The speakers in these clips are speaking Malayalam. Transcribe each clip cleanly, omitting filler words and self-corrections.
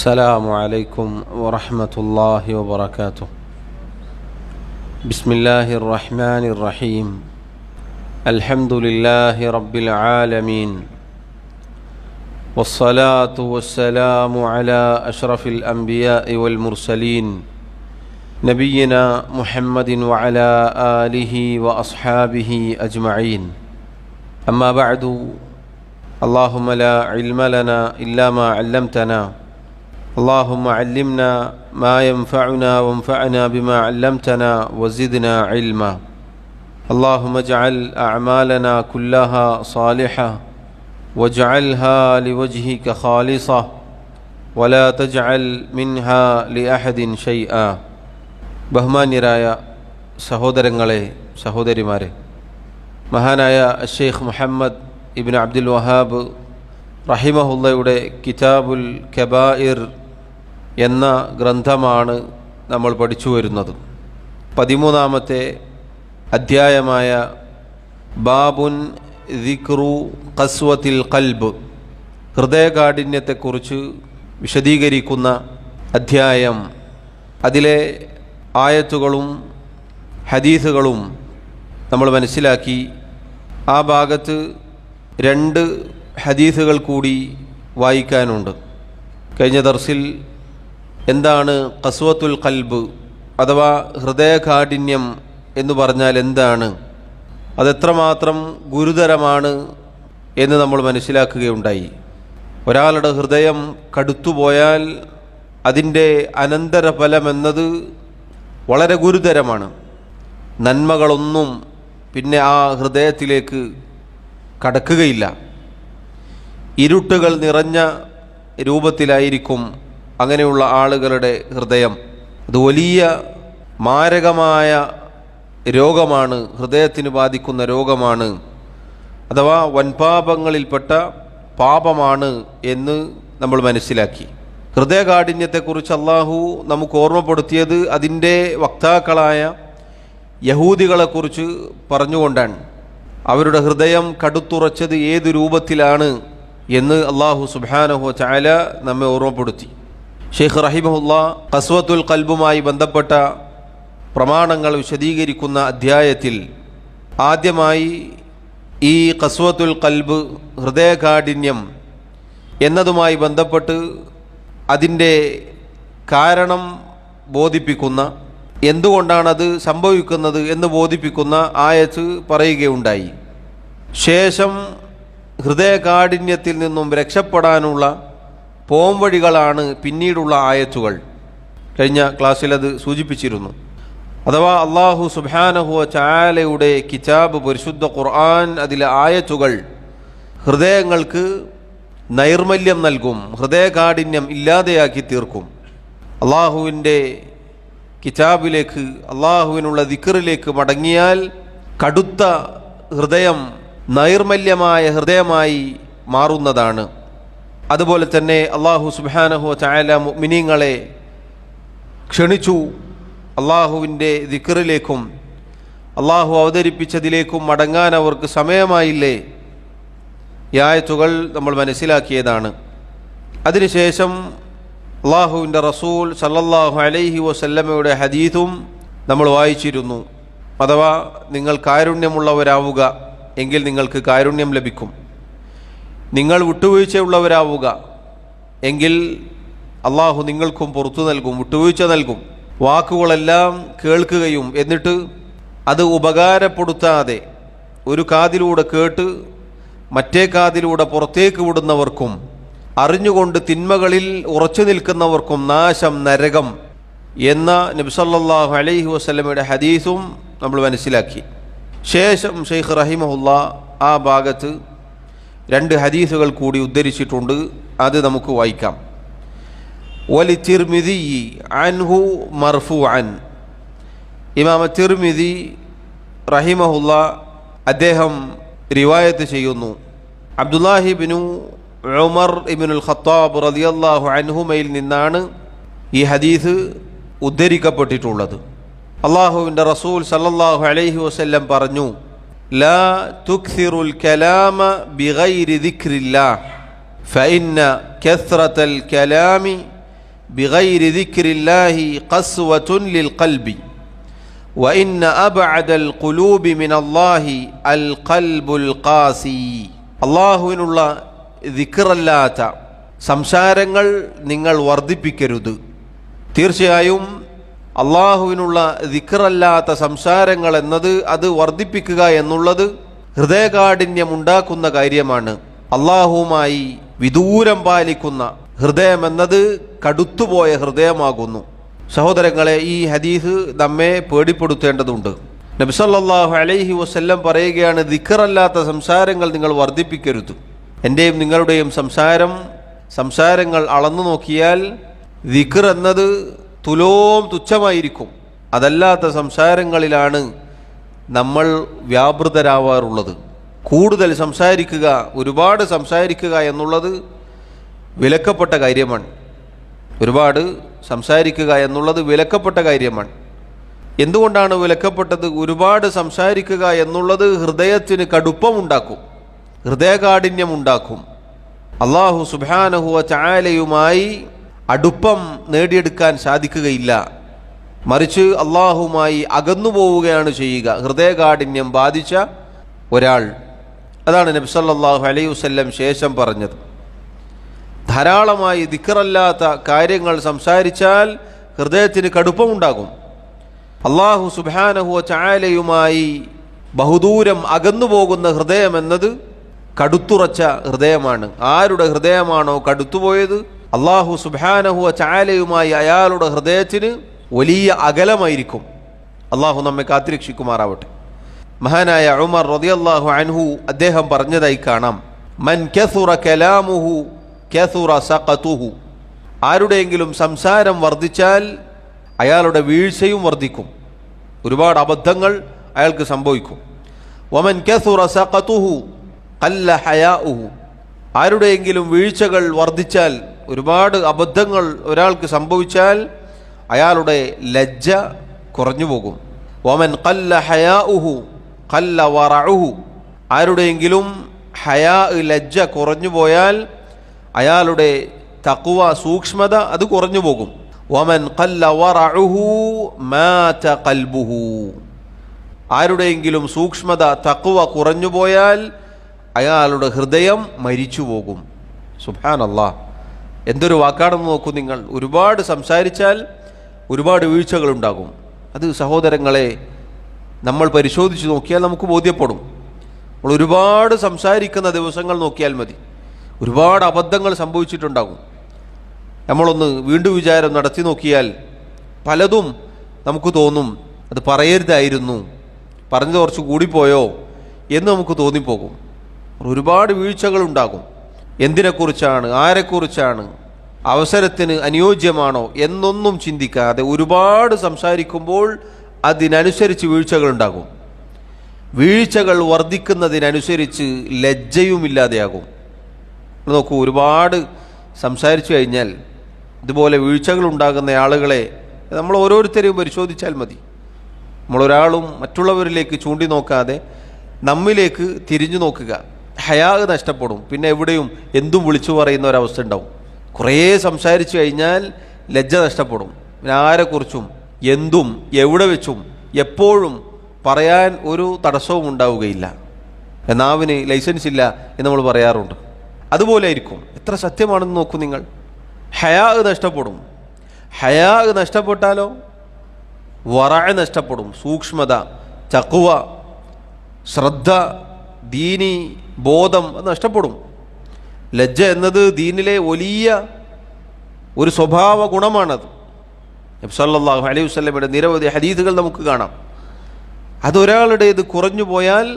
السلام عليكم ورحمة الله وبركاته. بسم الله الرحمن الرحيم. الحمد لله رب العالمين، والصلاة والسلام على أشرف الأنبياء والمرسلين نبينا محمد وعلى آله وأصحابه أجمعين. أما بعد، اللهم لا علم لنا إلا ما علمتنا، اللهم علمنا ما ينفعنا وانفعنا بما علمتنا وزدنا علما. اللهم اجعل أعمالنا كلها صالحة واجعلها لوجهك خالصة ولا تجعل منها لأحد شيئا. ബഹുമാന്യരായ സഹോദരങ്ങളെ, സഹോദരിമാരെ, മഹാനായ ഷെയ്ഖ് മുഹമ്മദ് ഇബ്നു അബ്ദുൽ വഹാബ് റഹിമഹുള്ളയുടെ കിതാബുൽ കബായിർ എന്ന ഗ്രന്ഥമാണ് നമ്മൾ പഠിച്ചു വരുന്നത്. 13-ാമത്തെ അധ്യായമായ ബാബുൻ ദിക്റു ഖസ്വത്തിൽ ഖൽബ്, ഹൃദയകാഠിന്യത്തെക്കുറിച്ച് വിശദീകരിക്കുന്ന അധ്യായം. അതിലെ ആയത്തുകളും ഹദീസുകളും നമ്മൾ മനസ്സിലാക്കി. ആ ഭാഗത്ത് 2 ഹദീസുകൾ കൂടി വായിക്കാനുണ്ട്. കഴിഞ്ഞ ദർസിൽ എന്താണ് ഖസ്വത്തുൽ ഖൽബ് അഥവാ ഹൃദയകാഠിന്യം എന്ന് പറഞ്ഞാൽ എന്താണ്, അതെത്രമാത്രം ഗുരുതരമാണ് എന്ന് നമ്മൾ മനസ്സിലാക്കുകയുണ്ടായി. ഒരാളുടെ ഹൃദയം കടുത്തുപോയാൽ അതിൻ്റെ അനന്തരഫലമെന്നത് വളരെ ഗുരുതരമാണ്. നന്മകളൊന്നും പിന്നെ ആ ഹൃദയത്തിലേക്ക് കടക്കുകയില്ല. ഇരുട്ടുകൾ നിറഞ്ഞ രൂപത്തിലായിരിക്കും അങ്ങനെയുള്ള ആളുകളുടെ ഹൃദയം. അത് വലിയ മാരകമായ രോഗമാണ്, ഹൃദയത്തിന് ബാധിക്കുന്ന രോഗമാണ്, അഥവാ വൻപാപങ്ങളിൽപ്പെട്ട പാപമാണ് എന്ന് നമ്മൾ മനസ്സിലാക്കി. ഹൃദയകാഠിന്യത്തെക്കുറിച്ച് അള്ളാഹു നമുക്ക് ഓർമ്മപ്പെടുത്തിയത് അതിൻ്റെ വക്താക്കളായ യഹൂദികളെക്കുറിച്ച് പറഞ്ഞുകൊണ്ടാണ്. അവരുടെ ഹൃദയം കടുത്തുറച്ചത് ഏത് രൂപത്തിലാണ് എന്ന് അള്ളാഹു സുബ്ഹാനഹു വ തആല നമ്മെ ഓർമ്മപ്പെടുത്തി. ഷെയ്ഖ് റഹിമഹുല്ലാ ഖസ്വത്തുൽ ഖൽബുമായി ബന്ധപ്പെട്ട പ്രമാണങ്ങൾ വിശദീകരിക്കുന്ന അധ്യായത്തിൽ ആദ്യമായി ഈ ഖസ്വത്തുൽ ഖൽബ്, ഹൃദയകാഠിന്യം എന്നതുമായി ബന്ധപ്പെട്ട് അതിൻ്റെ കാരണം ബോധിപ്പിക്കുന്ന, എന്തുകൊണ്ടാണത് സംഭവിക്കുന്നത് എന്ന് ബോധിപ്പിക്കുന്ന ആയത്ത് പറയുകയുണ്ടായി. ശേഷം ഹൃദയകാഠിന്യത്തിൽ നിന്നും രക്ഷപ്പെടാനുള്ള പോംവഴികളാണ് പിന്നീടുള്ള ആയത്തുകൾ. കഴിഞ്ഞ ക്ലാസ്സിൽ അത് സൂചിപ്പിച്ചിരുന്നു. അഥവാ അള്ളാഹു സുബ്ഹാനഹു വ തആലയുടെ കിതാബ്, പരിശുദ്ധ ഖുർആൻ, അതിലെ ആയത്തുകൾ ഹൃദയങ്ങൾക്ക് നൈർമല്യം നൽകും, ഹൃദയകാഠിന്യം ഇല്ലാതെയാക്കി തീർക്കും. അള്ളാഹുവിൻ്റെ കിതാബിലേക്ക്, അള്ളാഹുവിനുള്ള ദിക്റിലേക്ക് മടങ്ങിയാൽ കടുത്ത ഹൃദയം നൈർമല്യമായ ഹൃദയമായി മാറുന്നതാണ്. അതുപോലെ തന്നെ അള്ളാഹു സുബ്ഹാനഹു വ തആല മുഅ്മിനീങ്ങളെ ക്ഷണിച്ചു അള്ളാഹുവിൻ്റെ ദിക്റിലേക്കും അള്ളാഹു അവതരിപ്പിച്ചതിലേക്കും മടങ്ങാൻ അവർക്ക് സമയമായില്ലേ? ഈ ആയത്തുകൾ നമ്മൾ മനസ്സിലാക്കിയതാണ്. അതിനുശേഷം അള്ളാഹുവിൻ്റെ റസൂൽ സല്ലല്ലാഹു അലൈഹി വസല്ലമയുടെ ഹദീസും നമ്മൾ വായിച്ചിരുന്നു. അഥവാ നിങ്ങൾ കാരുണ്യമുള്ളവരാവുക എങ്കിൽ നിങ്ങൾക്ക് കാരുണ്യം ലഭിക്കും. നിങ്ങൾ വിട്ടുവീഴ്ചയുള്ളവരാവുക എങ്കിൽ അള്ളാഹു നിങ്ങൾക്കും പുറത്തു നൽകും, വിട്ടുവീഴ്ച നൽകും. വാക്കുകളെല്ലാം കേൾക്കുകയും എന്നിട്ട് അത് ഉപകാരപ്പെടുത്താതെ ഒരു കാതിലൂടെ കേട്ട് മറ്റേ കാതിലൂടെ പുറത്തേക്ക് വിടുന്നവർക്കും അറിഞ്ഞുകൊണ്ട് തിന്മകളിൽ ഉറച്ചു നിൽക്കുന്നവർക്കും നാശം, നരകം എന്ന നബി സല്ലല്ലാഹു അലൈഹി വസല്ലമയുടെ ഹദീസും നമ്മൾ മനസ്സിലാക്കി. ശേഷം ഷെയ്ഖ് റഹിമഹുല്ലാ ആ ഭാഗത്ത് 2 ഹദീസുകൾ കൂടി ഉദ്ധരിച്ചിട്ടുണ്ട്. അത് നമുക്ക് വായിക്കാം. വലി തിർമിദി അൻഹു മർഫൂഅൻ, ഇമാം തിർമിദി റഹിമഹുല്ലാ അദ്ദേഹം റിവായത്ത് ചെയ്യുന്നു. അബ്ദുല്ലാഹി ഇബ്നു ഉമർ ഇബ്നുൽ ഖത്താബ് റളിയല്ലാഹു അൻഹുമയിൽ നിന്നാണ് ഈ ഹദീസ് ഉദ്ധരിക്കപ്പെട്ടിട്ടുള്ളത്. അള്ളാഹുവിൻ്റെ റസൂൽ സല്ലല്ലാഹു അലൈഹി വസല്ലം പറഞ്ഞു, ലാ തുക്സിറുൽ കലാമ ബിഗൈരി ദിക്രില്ലാഹ് ഫഇന്ന കസ്റത്തൽ കലാമി ബിഗൈരി ദിക്രില്ലാഹി ഖസ്വതുൻ ലിൽ ഖൽബി വഇന്ന അബ്അദൽ ഖുലൂബി മിനല്ലാഹി അൽ ഖൽബുൽ ഖാസി. അല്ലാഹുവിനുള്ള ദിക്റല്ലാത്ത സംസാരങ്ങൾ നിങ്ങൾ വർദ്ധിപ്പിക്കരുത്. തീർച്ചയായും അള്ളാഹുവിനുള്ള ദിക്റല്ലാത്ത സംസാരങ്ങൾ എന്നത് അത് വർദ്ധിപ്പിക്കുക എന്നുള്ളത് ഹൃദയകാഠിന്യമുണ്ടാക്കുന്ന കാര്യമാണ്. അള്ളാഹുവുമായി വിദൂരം പാലിക്കുന്ന ഹൃദയം എന്നത് കടുത്തുപോയ ഹൃദയമാകുന്നു. സഹോദരങ്ങളെ, ഈ ഹദീസ് നമ്മെ പേടിപ്പെടുത്തേണ്ടതുണ്ട്. നബി സല്ലല്ലാഹു അലൈഹി വസല്ലം പറയുകയാണ്, ദിക്റല്ലാത്ത സംസാരങ്ങൾ നിങ്ങൾ വർദ്ധിപ്പിക്കരുത്. എൻ്റെയും നിങ്ങളുടെയും സംസാരങ്ങൾ അളന്നു നോക്കിയാൽ ദിക്ർ എന്നത് തുച്ഛമായിരിക്കും. അതല്ലാത്ത സംസാരങ്ങളിലാണ് നമ്മൾ വ്യാപൃതരാവാറുള്ളത്. കൂടുതൽ സംസാരിക്കുക, ഒരുപാട് സംസാരിക്കുക എന്നുള്ളത് വിലക്കപ്പെട്ട കാര്യമാണ്. ഒരുപാട് സംസാരിക്കുക എന്നുള്ളത് വിലക്കപ്പെട്ട കാര്യമാണ്. എന്തുകൊണ്ടാണ് വിലക്കപ്പെട്ടത്? ഒരുപാട് സംസാരിക്കുക എന്നുള്ളത് ഹൃദയത്തിന് കടുപ്പമുണ്ടാക്കും, ഹൃദയകാഠിന്യമുണ്ടാക്കും. അല്ലാഹു സുബ്ഹാനഹു വ തആലയുമായി അടുപ്പം നേടിയെടുക്കാൻ സാധിക്കുകയില്ല. മറിച്ച് അള്ളാഹുമായി അകന്നു പോവുകയാണ് ചെയ്യുക ഹൃദയകാഠിന്യം ബാധിച്ച ഒരാൾ. അതാണ് നബി സല്ലല്ലാഹു അലൈഹി വസല്ലം ശേഷം പറഞ്ഞത്. ധാരാളമായി ദിക്റല്ലാത്ത കാര്യങ്ങൾ സംസാരിച്ചാൽ ഹൃദയത്തിന് കടുപ്പമുണ്ടാകും. അള്ളാഹു സുബ്ഹാനഹു വ തആലയുമായി ബഹുദൂരം അകന്നു പോകുന്ന ഹൃദയം എന്നത് കടുത്തുറച്ച ഹൃദയമാണ്. ആരുടെ ഹൃദയമാണോ കടുത്തുപോയത്, അള്ളാഹു സുബ്ഹാനഹു വ തആലയുമായി അയാളുടെ ഹൃദയത്തിന് വലിയ അകലമായിരിക്കും. അള്ളാഹു നമ്മെ കാത്തുരക്ഷിക്കുമാറാവട്ടെ. മഹാനായ ഉമർ റളിയല്ലാഹു അൻഹു അദ്ദേഹം പറഞ്ഞതായി കാണാം, മൻ കസുറ കലാമുഹു കസുറ സഖതുഹു. ആരുടെയെങ്കിലും സംസാരം വർദ്ധിച്ചാൽ അയാളുടെ വീഴ്ചയും വർദ്ധിക്കും, ഒരുപാട് അബദ്ധങ്ങൾ അയാൾക്ക് സംഭവിക്കും. വമൻ കസുറ സഖതുഹു ഖല്ല ഹയാഉഹു. ആരുടെയെങ്കിലും വീഴ്ചകൾ വർദ്ധിച്ചാൽ, ഒരുപാട് അബദ്ധങ്ങൾ ഒരാൾക്ക് സംഭവിച്ചാൽ അയാളുടെ ലജ്ജ കുറഞ്ഞു പോകും. വമൻ ഖല്ല ഹയാഉഹു ഖല്ല വറഉഹു. ആരുടെയെങ്കിലും ഹയാ, ലജ്ജ കുറഞ്ഞു പോയാൽ അയാളുടെ തഖ്വ, സൂക്ഷ്മത അത് കുറഞ്ഞു പോകും. വമൻ ഖല്ല വറഉഹു മാത ഖൽബുഹു. ആരുടെയെങ്കിലും സൂക്ഷ്മത, തഖ്വ കുറഞ്ഞു പോയാൽ അയാളുടെ ഹൃദയം മരിച്ചു പോകും. സുബ്ഹാനല്ലാഹ്, എന്തൊരു വാക്കാണെന്ന് നോക്കൂ നിങ്ങൾ. ഒരുപാട് സംസാരിച്ചാൽ ഒരുപാട് വീഴ്ചകളുണ്ടാകും. അത് സഹോദരങ്ങളെ നമ്മൾ പരിശോധിച്ച് നോക്കിയാൽ നമുക്ക് ബോധ്യപ്പെടും. നമ്മൾ ഒരുപാട് സംസാരിക്കുന്ന ദിവസങ്ങൾ നോക്കിയാൽ മതി, ഒരുപാട് അബദ്ധങ്ങൾ സംഭവിച്ചിട്ടുണ്ടാകും. നമ്മളൊന്ന് വീണ്ടും വിചാരം നടത്തി നോക്കിയാൽ പലതും നമുക്ക് തോന്നും അത് പറയരുതായിരുന്നു, പറഞ്ഞത് കുറച്ച് കൂടിപ്പോയോ എന്ന് നമുക്ക് തോന്നിപ്പോകും. ഒരുപാട് വീഴ്ചകളുണ്ടാകും. എന്തിനെക്കുറിച്ചാണ്, ആരെക്കുറിച്ചാണ്, അവസരത്തിന് അനുയോജ്യമാണോ എന്നൊന്നും ചിന്തിക്കാതെ ഒരുപാട് സംസാരിക്കുമ്പോൾ അതിനനുസരിച്ച് വീഴ്ചകളുണ്ടാകും. വീഴ്ചകൾ വർദ്ധിക്കുന്നതിനനുസരിച്ച് ലജ്ജയുമില്ലാതെയാകും. നോക്കൂ, ഒരുപാട് സംസാരിച്ചു കഴിഞ്ഞാൽ ഇതുപോലെ വീഴ്ചകൾ ഉണ്ടാകുന്ന ആളുകളെ നമ്മൾ ഓരോരുത്തരെയും പരിശോധിച്ചാൽ മതി. നമ്മളൊരാളും മറ്റുള്ളവരിലേക്ക് ചൂണ്ടി നോക്കാതെ നമ്മിലേക്ക് തിരിഞ്ഞു നോക്കുക. ഹയാ നഷ്ടപ്പെടും. പിന്നെ എവിടെയും എന്തും വിളിച്ചു പറയുന്ന ഒരവസ്ഥ ഉണ്ടാവും. കുറേ സംസാരിച്ചു കഴിഞ്ഞാൽ ലജ്ജ നഷ്ടപ്പെടും. പിന്നെ ആരെക്കുറിച്ചും എന്തും എവിടെ വെച്ചും എപ്പോഴും പറയാൻ ഒരു തടസ്സവും ഉണ്ടാവുകയില്ല. നാവിന് ലൈസൻസ് ഇല്ല എന്ന് നമ്മൾ പറയാറുണ്ട്. അതുപോലെ ആയിരിക്കും. എത്ര സത്യമാണെന്ന് നോക്കൂ നിങ്ങൾ. ഹയാ നഷ്ടപ്പെടും. ഹയാ നഷ്ടപ്പെട്ടാലോ വറഅ നഷ്ടപ്പെടും. സൂക്ഷ്മത, തഖ്വ, ശ്രദ്ധ, ദീനി ബോധം നഷ്ടപ്പെടും. ലജ്ജ എന്നത് ദീനിലെ വലിയ ഒരു സ്വഭാവ ഗുണമാണത്. നബി സല്ലല്ലാഹു അലൈഹി വസല്ലമയുടെ നിരവധി ഹദീസുകൾ നമുക്ക് കാണാം. അതൊരാളുടേത് കുറഞ്ഞു പോയാൽ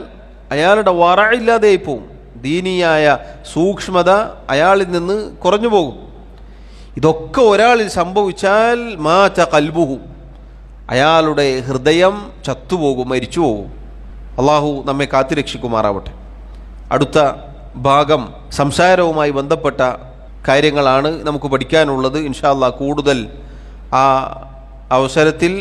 അയാളുടെ വറഅ ഇല്ലാതെയായി പോവും. ദീനിയായ സൂക്ഷ്മത അയാളിൽ നിന്ന് കുറഞ്ഞു പോകും. ഇതൊക്കെ ഒരാളിൽ സംഭവിച്ചാൽ മാത ഖൽബുഹു, അയാളുടെ ഹൃദയം ചത്തുപോകും, മരിച്ചു പോകും. അള്ളാഹു നമ്മെ കാത്തുരക്ഷിക്കുമാറാവട്ടെ. അടുത്ത ഭാഗം സംസാരവുമായി ബന്ധപ്പെട്ട കാര്യങ്ങളാണ് നമുക്ക് പഠിക്കാനുള്ളത്. ഇൻഷാ അല്ലാഹ് കൂടുതൽ ആ അവസരത്തിൽ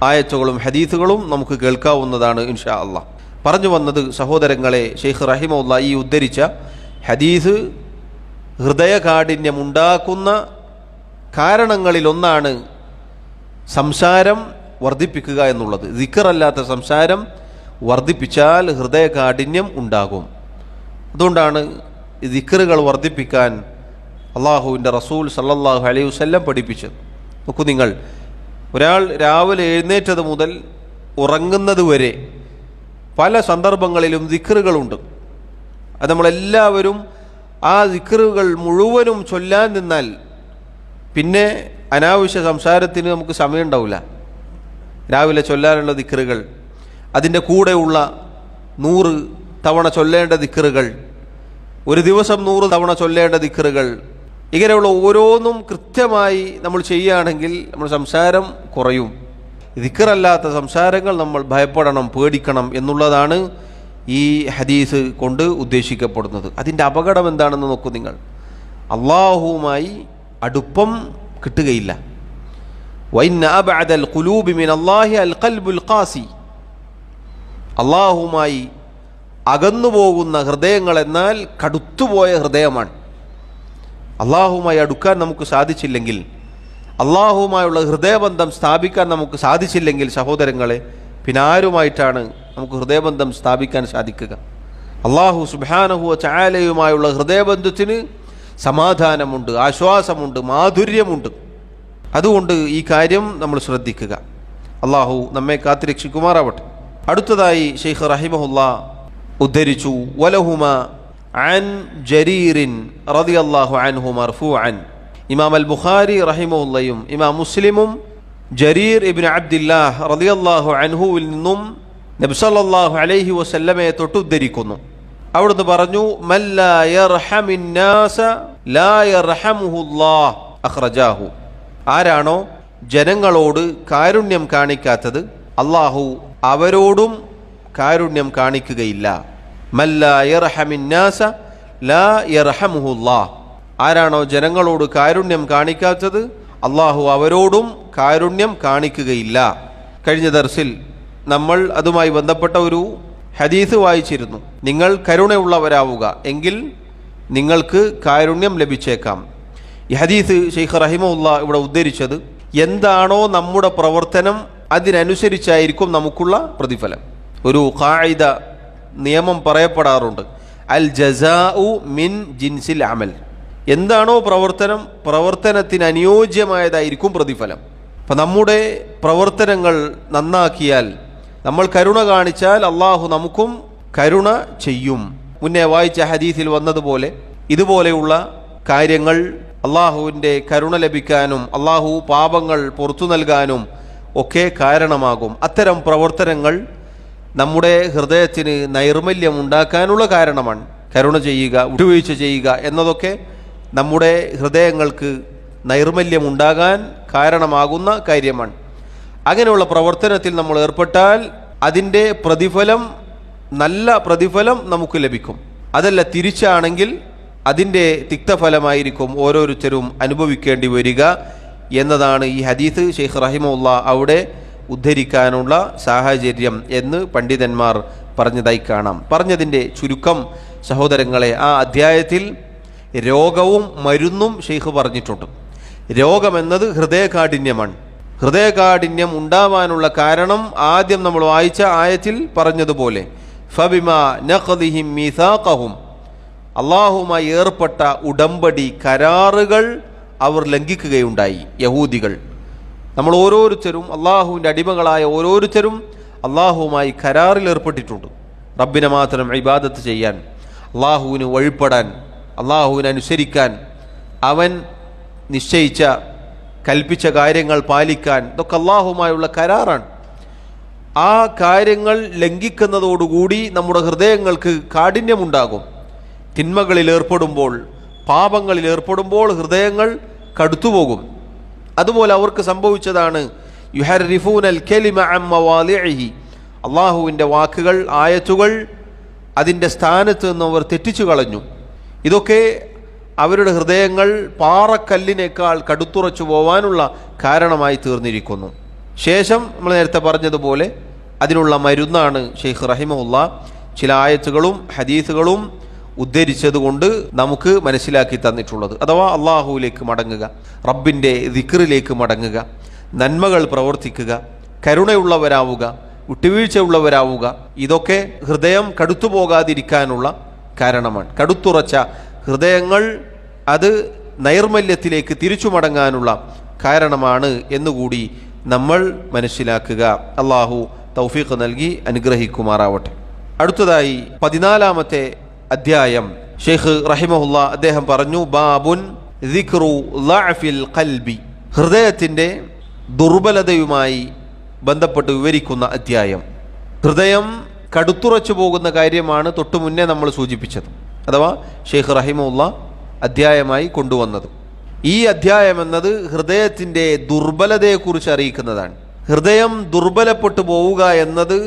ആയത്തുകളും ഹദീസുകളും നമുക്ക് കേൾക്കാവുന്നതാണ് ഇൻഷാ അല്ലാഹ്. പറഞ്ഞു വന്നത് സഹോദരങ്ങളെ, ഷെയ്ഖ് റഹിമഹുല്ലാഹ് ഈ ഉദ്ധരിച്ച ഹദീസ് ഹൃദയകാഠിന്യമുണ്ടാക്കുന്ന കാരണങ്ങളിലൊന്നാണ് സംസാരം വർദ്ധിപ്പിക്കുക എന്നുള്ളത്. ദിക്റല്ലാത്ത സംസാരം വർദ്ധിപ്പിച്ചാൽ ഹൃദയകാഠിന്യം ഉണ്ടാകും. അതുകൊണ്ടാണ് ദിക്റുകൾ വർദ്ധിപ്പിക്കാൻ അള്ളാഹുവിൻ്റെ റസൂൽ സല്ലല്ലാഹു അലൈഹി വസല്ലം പഠിപ്പിച്ചത്. നോക്കൂ നിങ്ങൾ, ഒരാൾ രാവിലെ എഴുന്നേറ്റത് മുതൽ ഉറങ്ങുന്നത് വരെ പല സന്ദർഭങ്ങളിലും ദിക്റുകളുണ്ട്. അത് നമ്മളെല്ലാവരും ആ ദിക്റുകൾ മുഴുവനും ചൊല്ലാൻ നിന്നാൽ പിന്നെ അനാവശ്യ സംസാരത്തിന് നമുക്ക് സമയം ഉണ്ടാവില്ല. രാവിലെ ചൊല്ലാനുള്ള ദിക്റുകൾ, അതിൻ്റെ കൂടെയുള്ള 100 തവണ ചൊല്ലേണ്ട ദിക്റുകൾ, ഒരു ദിവസം 100 തവണ ചൊല്ലേണ്ട ദിക്റുകൾ, ഇങ്ങനെയുള്ള ഓരോന്നും കൃത്യമായി നമ്മൾ ചെയ്യുകയാണെങ്കിൽ നമ്മൾ സംസാരം കുറയും. ദിക്റല്ലാത്ത സംസാരങ്ങൾ നമ്മൾ ഭയപ്പെടണം, പേടിക്കണം എന്നുള്ളതാണ് ഈ ഹദീസ് കൊണ്ട് ഉദ്ദേശിക്കപ്പെടുന്നത്. അതിൻ്റെ അപകടം എന്താണെന്ന് നോക്കൂ നിങ്ങൾ. അള്ളാഹുവുമായി അടുപ്പം കിട്ടുകയില്ല. വഇന്ന അബ്അദൽ ഖുലൂബി മിനല്ലാഹി അൽ ഖൽബുൽ ഖാസി. അള്ളാഹുവുമായി അകന്നുപോകുന്ന ഹൃദയങ്ങൾ എന്നാൽ കടുത്തുപോയ ഹൃദയമാണ്. അള്ളാഹുവുമായി അടുക്കാൻ നമുക്ക് സാധിച്ചില്ലെങ്കിൽ, അള്ളാഹുവുമായുള്ള ഹൃദയബന്ധം സ്ഥാപിക്കാൻ നമുക്ക് സാധിച്ചില്ലെങ്കിൽ സഹോദരങ്ങളെ, പിന്നെ ആരുമായിട്ടാണ് നമുക്ക് ഹൃദയബന്ധം സ്ഥാപിക്കാൻ സാധിക്കുക? അള്ളാഹു സുബ്ഹാനഹു വ തആലയുമായുള്ള ഹൃദയബന്ധത്തിന് സമാധാനമുണ്ട്, ആശ്വാസമുണ്ട്, മാധുര്യമുണ്ട്. അതുകൊണ്ട് ഈ കാര്യം നമ്മൾ ശ്രദ്ധിക്കുക. അള്ളാഹു നമ്മെ കാത്തുരക്ഷിക്കുമാറാവട്ടെ. അടുത്തതായി ശൈഖ് റഹിമഹുല്ലാ ഉദ്ധരിച്ചു, വലഹുമ അൻ ജരീറിൻ റളിയല്ലാഹു അൻഹു മർഫൂഅൻ. ഇമാം അൽ ബുഖാരി റഹിമഹുല്ലയും ഇമാം മുസ്ലിമും ജരീർ ഇബ്നു അബ്ദില്ലാഹ് റളിയല്ലാഹു അൻഹുവിൽ നിന്നും നബി സല്ലല്ലാഹു അലൈഹി വസല്ലമയെ തൊട്ട് ഉദ്ധരിക്കുന്നു. അവിടുന്ന് പറഞ്ഞു, മല്ലാ യർഹമിൻ നാസ ലാ യർഹമുഹുല്ലാഹ് അഖ്റജാഹു. ആരാണോ ജനങ്ങളോട് കാരുണ്യം കാണിക്കാത്തത് അള്ളാഹു അവരോടും കാരുണ്യം കാണിക്കുകയില്ല. മല്ലാ യർഹമിൻ നാസ ലാ യർഹമുഹുല്ലാഹ്. ആരാണോ ജനങ്ങളോട് കാരുണ്യം കാണിക്കാത്തത് അള്ളാഹു അവരോടും കാരുണ്യം കാണിക്കുകയില്ല. കഴിഞ്ഞ ദർസിൽ നമ്മൾ അതുമായി ബന്ധപ്പെട്ട ഒരു ഹദീസ് വായിച്ചിരുന്നു. നിങ്ങൾ കരുണയുള്ളവരാവുക, എങ്കിൽ നിങ്ങൾക്ക് കാരുണ്യം ലഭിച്ചേക്കാം. ഈ ഹദീസ് ശൈഖ് റഹിമഹുല്ലാ ഇവിടെ ഉദ്ധരിച്ചത്, എന്താണോ നമ്മുടെ പ്രവർത്തനം അതിനനുസരിച്ചായിരിക്കും നമുക്കുള്ള പ്രതിഫലം. ഒരു ഖായിദ, നിയമം പറയപ്പെടാറുണ്ട്, അൽ ജസാഉ മിൻ ജിൻസിൽ അമൽ. എന്താണോ പ്രവർത്തനം, പ്രവർത്തനത്തിന് അനുയോജ്യമായതായിരിക്കും പ്രതിഫലം. അപ്പം നമ്മുടെ പ്രവർത്തനങ്ങൾ നന്നാക്കിയാൽ, നമ്മൾ കരുണ കാണിച്ചാൽ അള്ളാഹു നമുക്കും കരുണ ചെയ്യും. മുന്നേ വായിച്ച ഹദീസിൽ വന്നതുപോലെ ഇതുപോലെയുള്ള കാര്യങ്ങൾ അള്ളാഹുവിൻ്റെ കരുണ ലഭിക്കാനും അള്ളാഹു പാപങ്ങൾ പുറത്തു നൽകാനും ഒക്കെ കാരണമാകും. അത്തരം പ്രവർത്തനങ്ങൾ നമ്മുടെ ഹൃദയത്തിന് നൈർമല്യം ഉണ്ടാക്കാനുള്ള കാരണമാണ്. കരുണ ചെയ്യുക, വിട്ടുവീഴ്ച ചെയ്യുക എന്നതൊക്കെ നമ്മുടെ ഹൃദയങ്ങൾക്ക് നൈർമല്യം ഉണ്ടാകാൻ കാരണമാകുന്ന കാര്യമാണ്. അങ്ങനെയുള്ള പ്രവർത്തനത്തിൽ നമ്മൾ ഏർപ്പെട്ടാൽ അതിൻ്റെ പ്രതിഫലം, നല്ല പ്രതിഫലം നമുക്ക് ലഭിക്കും. അതല്ല തിരിച്ചാണെങ്കിൽ അതിൻ്റെ തിക്തഫലമായിരിക്കും ഓരോരുത്തരും അനുഭവിക്കേണ്ടി വരിക എന്നതാണ് ഈ ഹദീസ് ശൈഖ് റഹിമഹുല്ലാ അവിടെ ഉദ്ധരിക്കാനുള്ള സാഹചര്യം എന്ന് പണ്ഡിതന്മാർ പറഞ്ഞതായി കാണാം. പറഞ്ഞതിൻ്റെ ചുരുക്കം സഹോദരങ്ങളെ, ആ അധ്യായത്തിൽ രോഗവും മരുന്നും ശൈഖ് പറഞ്ഞിട്ടുണ്ട്. രോഗമെന്നത് ഹൃദയകാഠിന്യമാണ്. ഹൃദയകാഠിന്യം ഉണ്ടാവാനുള്ള കാരണം ആദ്യം നമ്മൾ വായിച്ച ആയത്തിൽ പറഞ്ഞതുപോലെ, ഫബിമാ നഖദിഹിം മീസാഖഹും, അള്ളാഹുമായി ഏർപ്പെട്ട ഉടമ്പടി, കരാറുകൾ അവർ ലംഘിക്കുകയുണ്ടായി. യഹൂദികൾ, നമ്മൾ ഓരോരുത്തരും, അള്ളാഹുവിൻ്റെ അടിമകളായ ഓരോരുത്തരും അള്ളാഹുവുമായി കരാറിൽ ഏർപ്പെട്ടിട്ടുണ്ട്. റബ്ബിനെ മാത്രം ഇബാദത്ത് ചെയ്യാൻ, അള്ളാഹുവിന് വഴിപ്പെടാൻ, അള്ളാഹുവിനെ അനുസരിക്കാൻ, അവൻ നിശ്ചയിച്ച കൽപ്പിച്ച കാര്യങ്ങൾ പാലിക്കാൻ, ഇതൊക്കെ അള്ളാഹുവുമായുള്ള കരാറാണ്. ആ കാര്യങ്ങൾ ലംഘിക്കുന്നതോടുകൂടി നമ്മുടെ ഹൃദയങ്ങൾക്ക് കാഠിന്യമുണ്ടാകും. തിന്മകളിൽ ഏർപ്പെടുമ്പോൾ, പാപങ്ങളിൽ ഏർപ്പെടുമ്പോൾ ഹൃദയങ്ങൾ കടുത്തുപോകും. അതുപോലെ അവർക്ക് സംഭവിച്ചതാണ് യുഹർരിഫൂനൽ കലിമ അൻ മവാളിഇഹി, അള്ളാഹുവിൻ്റെ വാക്കുകൾ, ആയത്തുകൾ അതിൻ്റെ സ്ഥാനത്ത് നിന്ന് അവർ തെറ്റിച്ചു കളഞ്ഞു. ഇതൊക്കെ അവരുടെ ഹൃദയങ്ങൾ പാറക്കല്ലിനേക്കാൾ കടുത്തുറച്ചു പോവാനുള്ള കാരണമായി തീർന്നിരിക്കുന്നു. ശേഷം നമ്മൾ നേരത്തെ പറഞ്ഞതുപോലെ അതിനുള്ള മരുന്നാണ് ശൈഖ് റഹിമഹുല്ലാ ചില ആയത്തുകളും ഹദീസുകളും ഉദ്ധരിച്ചതുകൊണ്ട് നമുക്ക് മനസ്സിലാക്കി തന്നിട്ടുള്ളത്. അഥവാ അള്ളാഹുവിലേക്ക് മടങ്ങുക, റബ്ബിൻ്റെ ദിക്റിലേക്ക് മടങ്ങുക, നന്മകൾ പ്രവർത്തിക്കുക, കരുണയുള്ളവരാവുക, വിട്ടുവീഴ്ചയുള്ളവരാവുക. ഇതൊക്കെ ഹൃദയം കടുത്തു പോകാതിരിക്കാനുള്ള കാരണമാണ്. കടുത്തുറച്ച ഹൃദയങ്ങൾ അത് നൈർമല്യത്തിലേക്ക് തിരിച്ചു മടങ്ങാനുള്ള കാരണമാണ് എന്നുകൂടി നമ്മൾ മനസ്സിലാക്കുക. അള്ളാഹു തൗഫീഖ് നൽകി അനുഗ്രഹിക്കുമാറാവട്ടെ. അടുത്തതായി 14-ാമത്തെ അധ്യായം ഷെയ്ഖ് റഹിമഹുല്ല അദ്ദേഹം പറഞ്ഞു, ബാബുൻ ദിക്റു ളഅഫിൽ ഖൽബി, ഹൃദയത്തിൻ്റെ ദുർബലതയുമായി ബന്ധപ്പെട്ട് വിവരിക്കുന്ന അധ്യായം. ഹൃദയം കടുത്തുറച്ചു പോകുന്ന കാര്യമാണ് തൊട്ടു മുന്നേ നമ്മൾ സൂചിപ്പിച്ചത്, അഥവാ ഷെയ്ഖ് റഹിമഹുല്ല അധ്യായമായി കൊണ്ടുവന്നത്. ഈ അധ്യായം എന്നത് ഹൃദയത്തിൻ്റെ ദുർബലതയെക്കുറിച്ച് അറിയിക്കുന്നതാണ്. ഹൃദയം ദുർബലപ്പെട്ടു പോവുക എന്നത്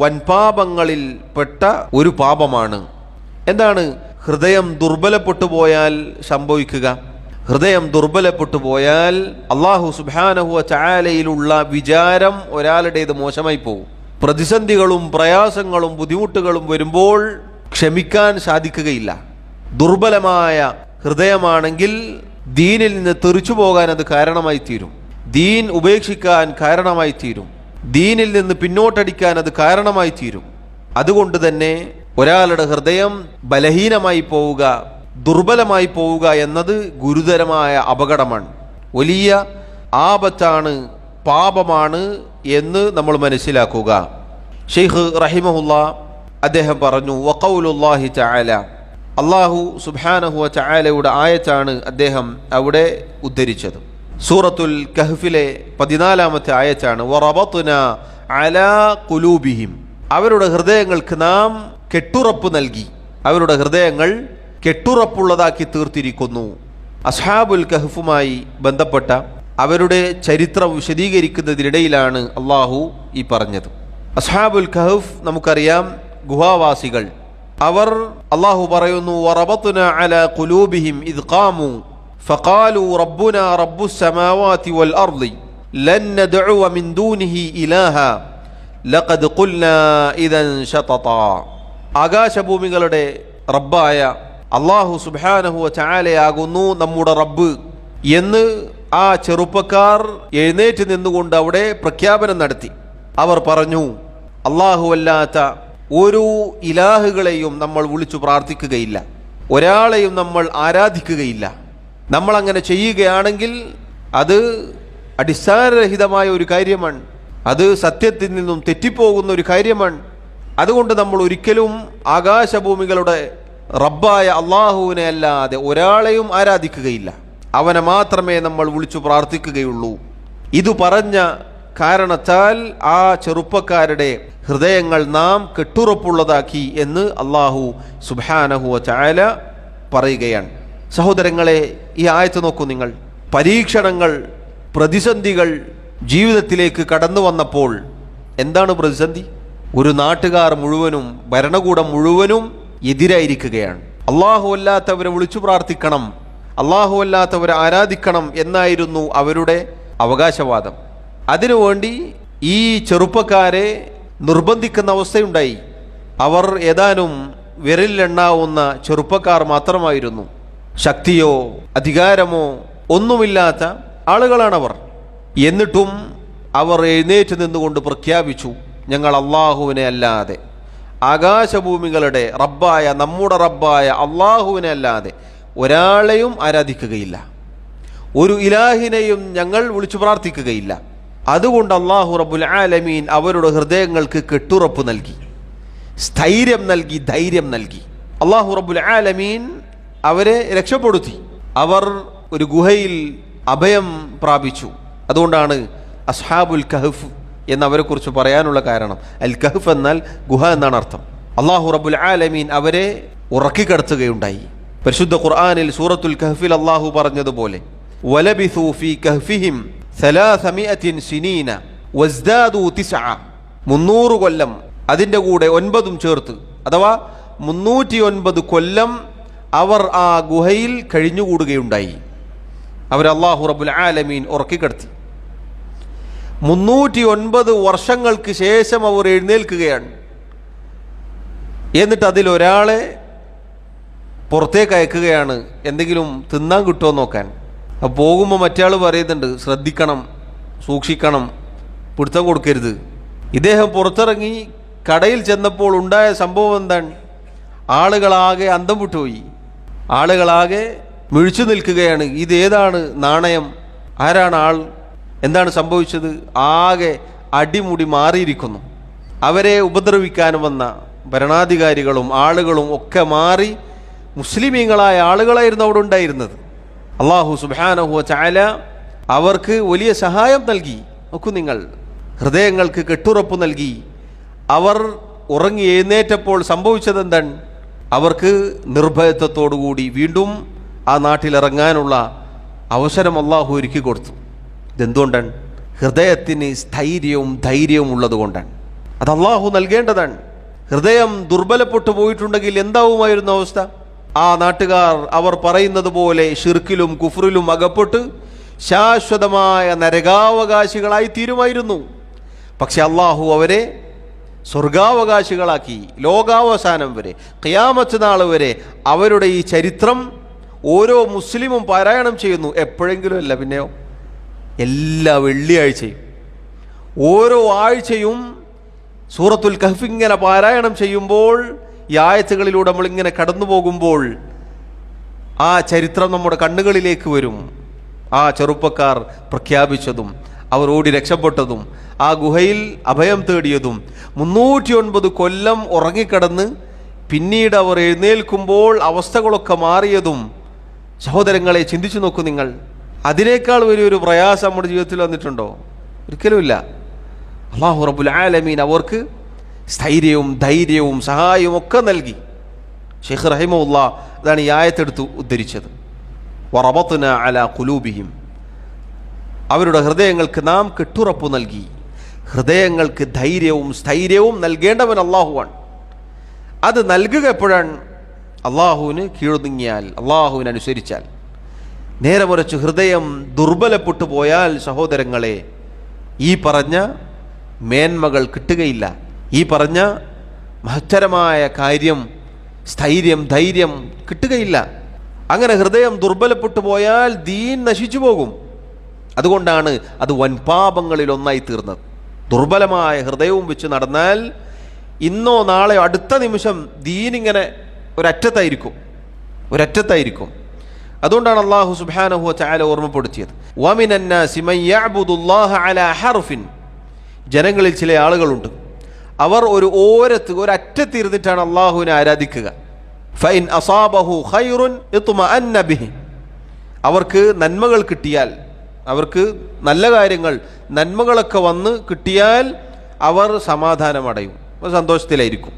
വൻപാപങ്ങളിൽ പെട്ട ഒരു പാപമാണ്. എന്താണ് ഹൃദയം ദുർബലപ്പെട്ടു പോയാൽ സംഭവിക്കുക? ഹൃദയം ദുർബലപ്പെട്ടു പോയാൽ അല്ലാഹു സുബ്ഹാനഹു വ തആലയിലുള്ള വിചാരം ഒരാളുടേത് മോശമായി പോകും. പ്രതിസന്ധികളും പ്രയാസങ്ങളും ബുദ്ധിമുട്ടുകളും വരുമ്പോൾ ക്ഷമിക്കാൻ സാധിക്കുകയില്ല. ദുർബലമായ ഹൃദയമാണെങ്കിൽ ദീനിൽ നിന്ന് തെറിച്ചു പോകാൻ അത് കാരണമായി തീരും. ദീൻ ഉപേക്ഷിക്കാൻ കാരണമായി തീരും. ദീനിൽ നിന്ന് പിന്നോട്ടടിക്കാൻ അത് കാരണമായി തീരും. അതുകൊണ്ട് തന്നെ ഒരാളുടെ ഹൃദയം ബലഹീനമായി പോവുക, ദുർബലമായി പോവുക എന്നത് ഗുരുതരമായ അപകടമാണ്, വലിയ ആപത്താണ്, പാപമാണ് എന്ന് നമ്മൾ മനസ്സിലാക്കുക. ഷെയ്ഖ് റഹിമഹുല്ല അദ്ദേഹം പറഞ്ഞു, വഖൗലുല്ലാഹി തആല, അല്ലാഹു സുബ്ഹാനഹു വ തആലയുടെ ആയത്താണ് അദ്ദേഹം അവിടെ ഉദ്ധരിച്ചത്. സൂറത്തുൽ കഹ്ഫിലെ 14-ാമത്തെ ആയത്താണ്. വറബത്നാ അലാ ഖുലൂബിഹിം, അവരുടെ ഹൃദയങ്ങൾക്ക് നാം കെട്ടുറപ്പ് നൽകി, അവരുടെ ഹൃദയങ്ങൾ കെട്ടുറപ്പുള്ളതാക്കി തീർത്തിരിക്കുന്നു. അസ്ഹാബുൽ കഹ്ഫുമായി ബന്ധപ്പെട്ട അവരുടെ ചരിത്രം വിശദീകരിക്കുന്നതിനിടയിലാണ് അള്ളാഹു ഈ പറഞ്ഞത്. അസ്ഹാബുൽ കഹ്ഫ് നമുക്കറിയാം, ഗുഹാവാസികൾ. അവർ അള്ളാഹു പറയുന്നു, വറബത്നാ അലാ ഖുലൂബിഹിം ഇദ് ഖാമു ഫഖാലു റബ്ബുനാ റബ്ബുസ് സമാവാതി വൽ അർളി ലൻ നദ്ഉ മിൻ ദൂനിഹി ഇലാഹ ലഖദ് ഖുൽനാ ഇദൻ ശതതാ. ആകാശഭൂമികളുടെ റബ്ബായ അള്ളാഹു സുബ്ഹാനഹു വ തആലയാകുന്നു നമ്മുടെ റബ്ബ് എന്ന് ആ ചെറുപ്പക്കാർ എഴുന്നേറ്റ് നിന്നുകൊണ്ട് അവിടെ പ്രഖ്യാപനം നടത്തി. അവർ പറഞ്ഞു, അള്ളാഹു അല്ലാത്ത ഒരു ഇലാഹുകളെയും നമ്മൾ വിളിച്ചു പ്രാർത്ഥിക്കുകയില്ല, ഒരാളെയും നമ്മൾ ആരാധിക്കുകയില്ല. നമ്മൾ അങ്ങനെ ചെയ്യുകയാണെങ്കിൽ അത് അടിസ്ഥാനരഹിതമായ ഒരു കാര്യമാണ്, അത് സത്യത്തിൽ നിന്നും തെറ്റിപ്പോകുന്ന ഒരു കാര്യമാണ്. അതുകൊണ്ട് നമ്മൾ ഒരിക്കലും ആകാശഭൂമികളുടെ റബ്ബായ അള്ളാഹുവിനെ അല്ലാതെ ഒരാളെയും ആരാധിക്കുകയില്ല, അവനെ മാത്രമേ നമ്മൾ വിളിച്ചു പ്രാർത്ഥിക്കുകയുള്ളൂ. ഇത് പറഞ്ഞ കാരണത്താൽ ആ ചെറുപ്പക്കാരുടെ ഹൃദയങ്ങൾ നാം കെട്ടുറപ്പുള്ളതാക്കി എന്ന് അള്ളാഹു സുബ്ഹാനഹു വ തആല പറയുകയാണ്. സഹോദരങ്ങളെ, ഈ ആയത്ത് നോക്കൂ നിങ്ങൾ. പരീക്ഷണങ്ങൾ, പ്രതിസന്ധികൾ ജീവിതത്തിലേക്ക് കടന്നു വന്നപ്പോൾ എന്താണ് പ്രതിസന്ധി? ഒരു നാട്ടുകാർ മുഴുവനും, ഭരണകൂടം മുഴുവനും എതിരായിരിക്കുകയാണ്. അള്ളാഹു അല്ലാത്തവരെ വിളിച്ചു പ്രാർത്ഥിക്കണം, അള്ളാഹു അല്ലാത്തവരെ ആരാധിക്കണം എന്നായിരുന്നു അവരുടെ അവകാശവാദം. അതിനുവേണ്ടി ഈ ചെറുപ്പക്കാരെ നിർബന്ധിക്കുന്ന അവസ്ഥയുണ്ടായി. അവർ ഏതാനും വിരലിലെണ്ണാവുന്ന ചെറുപ്പക്കാർ മാത്രമായിരുന്നു. ശക്തിയോ അധികാരമോ ഒന്നുമില്ലാത്ത ആളുകളാണവർ. എന്നിട്ടും അവർ എഴുന്നേറ്റ് നിന്നുകൊണ്ട് പ്രഖ്യാപിച്ചു, ഞങ്ങൾ അള്ളാഹുവിനെ അല്ലാതെ, ആകാശഭൂമികളുടെ റബ്ബായ നമ്മുടെ റബ്ബായ അള്ളാഹുവിനെ അല്ലാതെ ഒരാളെയും ആരാധിക്കുകയില്ല, ഒരു ഇലാഹിനെയും ഞങ്ങൾ വിളിച്ചു പ്രാർത്ഥിക്കുകയില്ല. അതുകൊണ്ട് അള്ളാഹു റബ്ബുൽ ആലമീൻ അവരുടെ ഹൃദയങ്ങൾക്ക് കെട്ടുറപ്പ് നൽകി, സ്ഥൈര്യം നൽകി, ധൈര്യം നൽകി. അള്ളാഹു റബ്ബുൽ ആലമീൻ അവരെ രക്ഷപ്പെടുത്തി. അവർ ഒരു ഗുഹയിൽ അഭയം പ്രാപിച്ചു. അതുകൊണ്ടാണ് അസ്ഹാബുൽ കഹ്ഫ് എന്നവരെക്കുറിച്ച് പറയാനുള്ള കാരണം. അൽ കഹ്ഫ് എന്നാൽ ഗുഹ എന്നാണ് അർത്ഥം. അള്ളാഹു റബ്ബുൽ ആലമീൻ അവരെ ഉറക്കിക്കിടത്തുകയുണ്ടായി. പരിശുദ്ധ ഖുർആനിൽ സൂറത്തുൽ കഹ്ഫിൽ അള്ളാഹു പറഞ്ഞതുപോലെ, വലബിഥു ഫീ കഹ്ഫിഹിം 300 സിനീന വസ്ദാദു 9, 300 കൊല്ലം അതിൻ്റെ കൂടെ 9 ചേർത്ത്, അഥവാ 309 കൊല്ലം അവർ ആ ഗുഹയിൽ കഴിഞ്ഞുകൂടുകയുണ്ടായി. അവർ അള്ളാഹു റബ്ബുൽ ആലമീൻ ഉറക്കിക്കിടത്തി. 309 വർഷങ്ങൾക്ക് ശേഷം അവർ എഴുന്നേൽക്കുകയാണ്. എന്നിട്ട് അതിലൊരാളെ പുറത്തേക്ക് അയക്കുകയാണ്, എന്തെങ്കിലും തിന്നാൻ കിട്ടുമോ നോക്കാൻ. അപ്പോൾ പോകുമ്പോൾ മറ്റയാൾ പറയുന്നുണ്ട്, ശ്രദ്ധിക്കണം, സൂക്ഷിക്കണം, പിടുത്തം കൊടുക്കരുത്. ഇദ്ദേഹം പുറത്തിറങ്ങി കടയിൽ ചെന്നപ്പോൾ ഉണ്ടായ സംഭവം എന്താണ്? ആളുകളാകെ അന്തം വിട്ടുപോയി, ആളുകളാകെ മിഴിച്ചു നിൽക്കുകയാണ്. ഇതേതാണ് നാണയം? ആരാണ് ആൾ? എന്താണ് സംഭവിച്ചത്? ആകെ അടിമുടി മാറിയിരിക്കുന്നു. അവരെ ഉപദ്രവിക്കാൻ വന്ന ഭരണാധികാരികളും ആളുകളും ഒക്കെ മാറി മുസ്ലിമീങ്ങളായ ആളുകളായിരുന്നു അവിടെ ഉണ്ടായിരുന്നത്. അല്ലാഹു സുബ്ഹാനഹു വ തആല അവർക്ക് വലിയ സഹായം നൽകി. നോക്കൂ നിങ്ങൾ, ഹൃദയങ്ങൾക്ക് കെട്ടുറപ്പ് നൽകി. അവർ ഉറങ്ങി എഴുന്നേറ്റപ്പോൾ സംഭവിച്ചതെന്താണ്? അവർക്ക് നിർഭയത്വത്തോടുകൂടി വീണ്ടും ആ നാട്ടിലിറങ്ങാനുള്ള അവസരം അള്ളാഹു ഒരുക്കി കൊടുത്തു. ഇതെന്തുകൊണ്ടാണ്? ഹൃദയത്തിന് സ്ഥൈര്യവും ധൈര്യവും ഉള്ളത് കൊണ്ടാണ്. അത് അള്ളാഹു നൽകേണ്ടതാണ്. ഹൃദയം ദുർബലപ്പെട്ടു പോയിട്ടുണ്ടെങ്കിൽ എന്താവുമായിരുന്നു അവസ്ഥ? ആ നാട്ടുകാർ അവർ പറയുന്നത് പോലെ ഷിർക്കിലും കുഫ്റിലും അകപ്പെട്ട് ശാശ്വതമായ നരകാവകാശികളായി തീരുമായിരുന്നു. പക്ഷെ അള്ളാഹു അവരെ സ്വർഗാവകാശികളാക്കി. ലോകാവസാനം വരെ, ഖിയാമത്ത് നാൾ വരെ അവരുടെ ഈ ചരിത്രം ഓരോ മുസ്ലിമും പാരായണം ചെയ്യുന്നു. എപ്പോഴെങ്കിലും അല്ല, പിന്നെയോ എല്ലാ വെള്ളിയാഴ്ചയും, ഓരോ ആഴ്ചയും സൂറത്തുൽ കഹ്ഫ് ഇങ്ങനെ പാരായണം ചെയ്യുമ്പോൾ, ഈ ആയത്തുകളിലൂടെ നമ്മളിങ്ങനെ കടന്നു പോകുമ്പോൾ ആ ചരിത്രം നമ്മുടെ കണ്ണുകളിലേക്ക് വരും. ആ ചെറുപ്പക്കാർ പ്രഖ്യാപിച്ചതും അവർ ഓടി രക്ഷപ്പെട്ടതും ആ ഗുഹയിൽ അഭയം തേടിയതും 309 കൊല്ലം ഉറങ്ങിക്കിടന്ന് പിന്നീട് അവർ എഴുന്നേൽക്കുമ്പോൾ അവസ്ഥകളൊക്കെ മാറിയതും, സഹോദരങ്ങളെ ചിന്തിച്ചു നോക്കൂ നിങ്ങൾ. അതിനേക്കാൾ വലിയൊരു പ്രയാസം നമ്മുടെ ജീവിതത്തിൽ വന്നിട്ടുണ്ടോ? ഒരിക്കലുമില്ല. അല്ലാഹു റബ്ബുൽ ആലമീൻ അവർക്ക് സ്ഥൈര്യവും ധൈര്യവും സഹായവും ഒക്കെ നൽകി. ശൈഖ് റഹിമഹുല്ലാഹ് അതാണ് ഈ ആയത്തെടുത്ത് ഉദ്ധരിച്ചത്. വറബത്നാ അലാ ഖുലൂബിഹിം, അവരുടെ ഹൃദയങ്ങൾക്ക് നാം കെട്ടുറപ്പ് നൽകി. ഹൃദയങ്ങൾക്ക് ധൈര്യവും സ്ഥൈര്യവും നൽകേണ്ടവൻ അള്ളാഹുവാണ്. അത് നൽകുക എപ്പോഴാണ്? അള്ളാഹുവിന് കീഴൊതുങ്ങിയാൽ, അള്ളാഹുവിനനുസരിച്ചാൽ. നേരെ മറിച്ച് ഹൃദയം ദുർബലപ്പെട്ടു പോയാൽ സഹോദരങ്ങളെ, ഈ പറഞ്ഞ മേന്മകൾ കിട്ടുകയില്ല. ഈ പറഞ്ഞ മഹത്തരമായ കാര്യം, സ്ഥൈര്യം, ധൈര്യം കിട്ടുകയില്ല. അങ്ങനെ ഹൃദയം ദുർബലപ്പെട്ടു പോയാൽ ദീൻ നശിച്ചു പോകും. അതുകൊണ്ടാണ് അത് വൻപാപങ്ങളിൽ ഒന്നായി തീർന്നത്. ദുർബലമായ ഹൃദയവും വെച്ച് നടന്നാൽ ഇന്നോ നാളെയോ അടുത്ത നിമിഷം ദീനിങ്ങനെ ഒരറ്റത്തായിരിക്കും. അതുകൊണ്ടാണ് അല്ലാഹു സുബ്ഹാനഹു വ തആല ഓർമ്മപ്പെടുത്തിയത്, വമിനൻ നാസി മൻ യഅ്ബുദുല്ലാഹ അലാ ഹർഫിൻ, ജനങ്ങളിൽ ചില ആളുകളുണ്ട്, അവർ ഒരറ്റത്തിരുന്നിട്ടാണ് അള്ളാഹുവിനെ ആരാധിക്കുക. ഫൈൻ അസാബഹു ഖൈറുൻ ഇത്മഅന്ന ബിഹി, അവർക്ക് നന്മകൾ കിട്ടിയാൽ, അവർക്ക് നല്ല കാര്യങ്ങൾ, നന്മകളൊക്കെ വന്ന് കിട്ടിയാൽ അവർ സമാധാനമടയും, സന്തോഷത്തിലായിരിക്കും,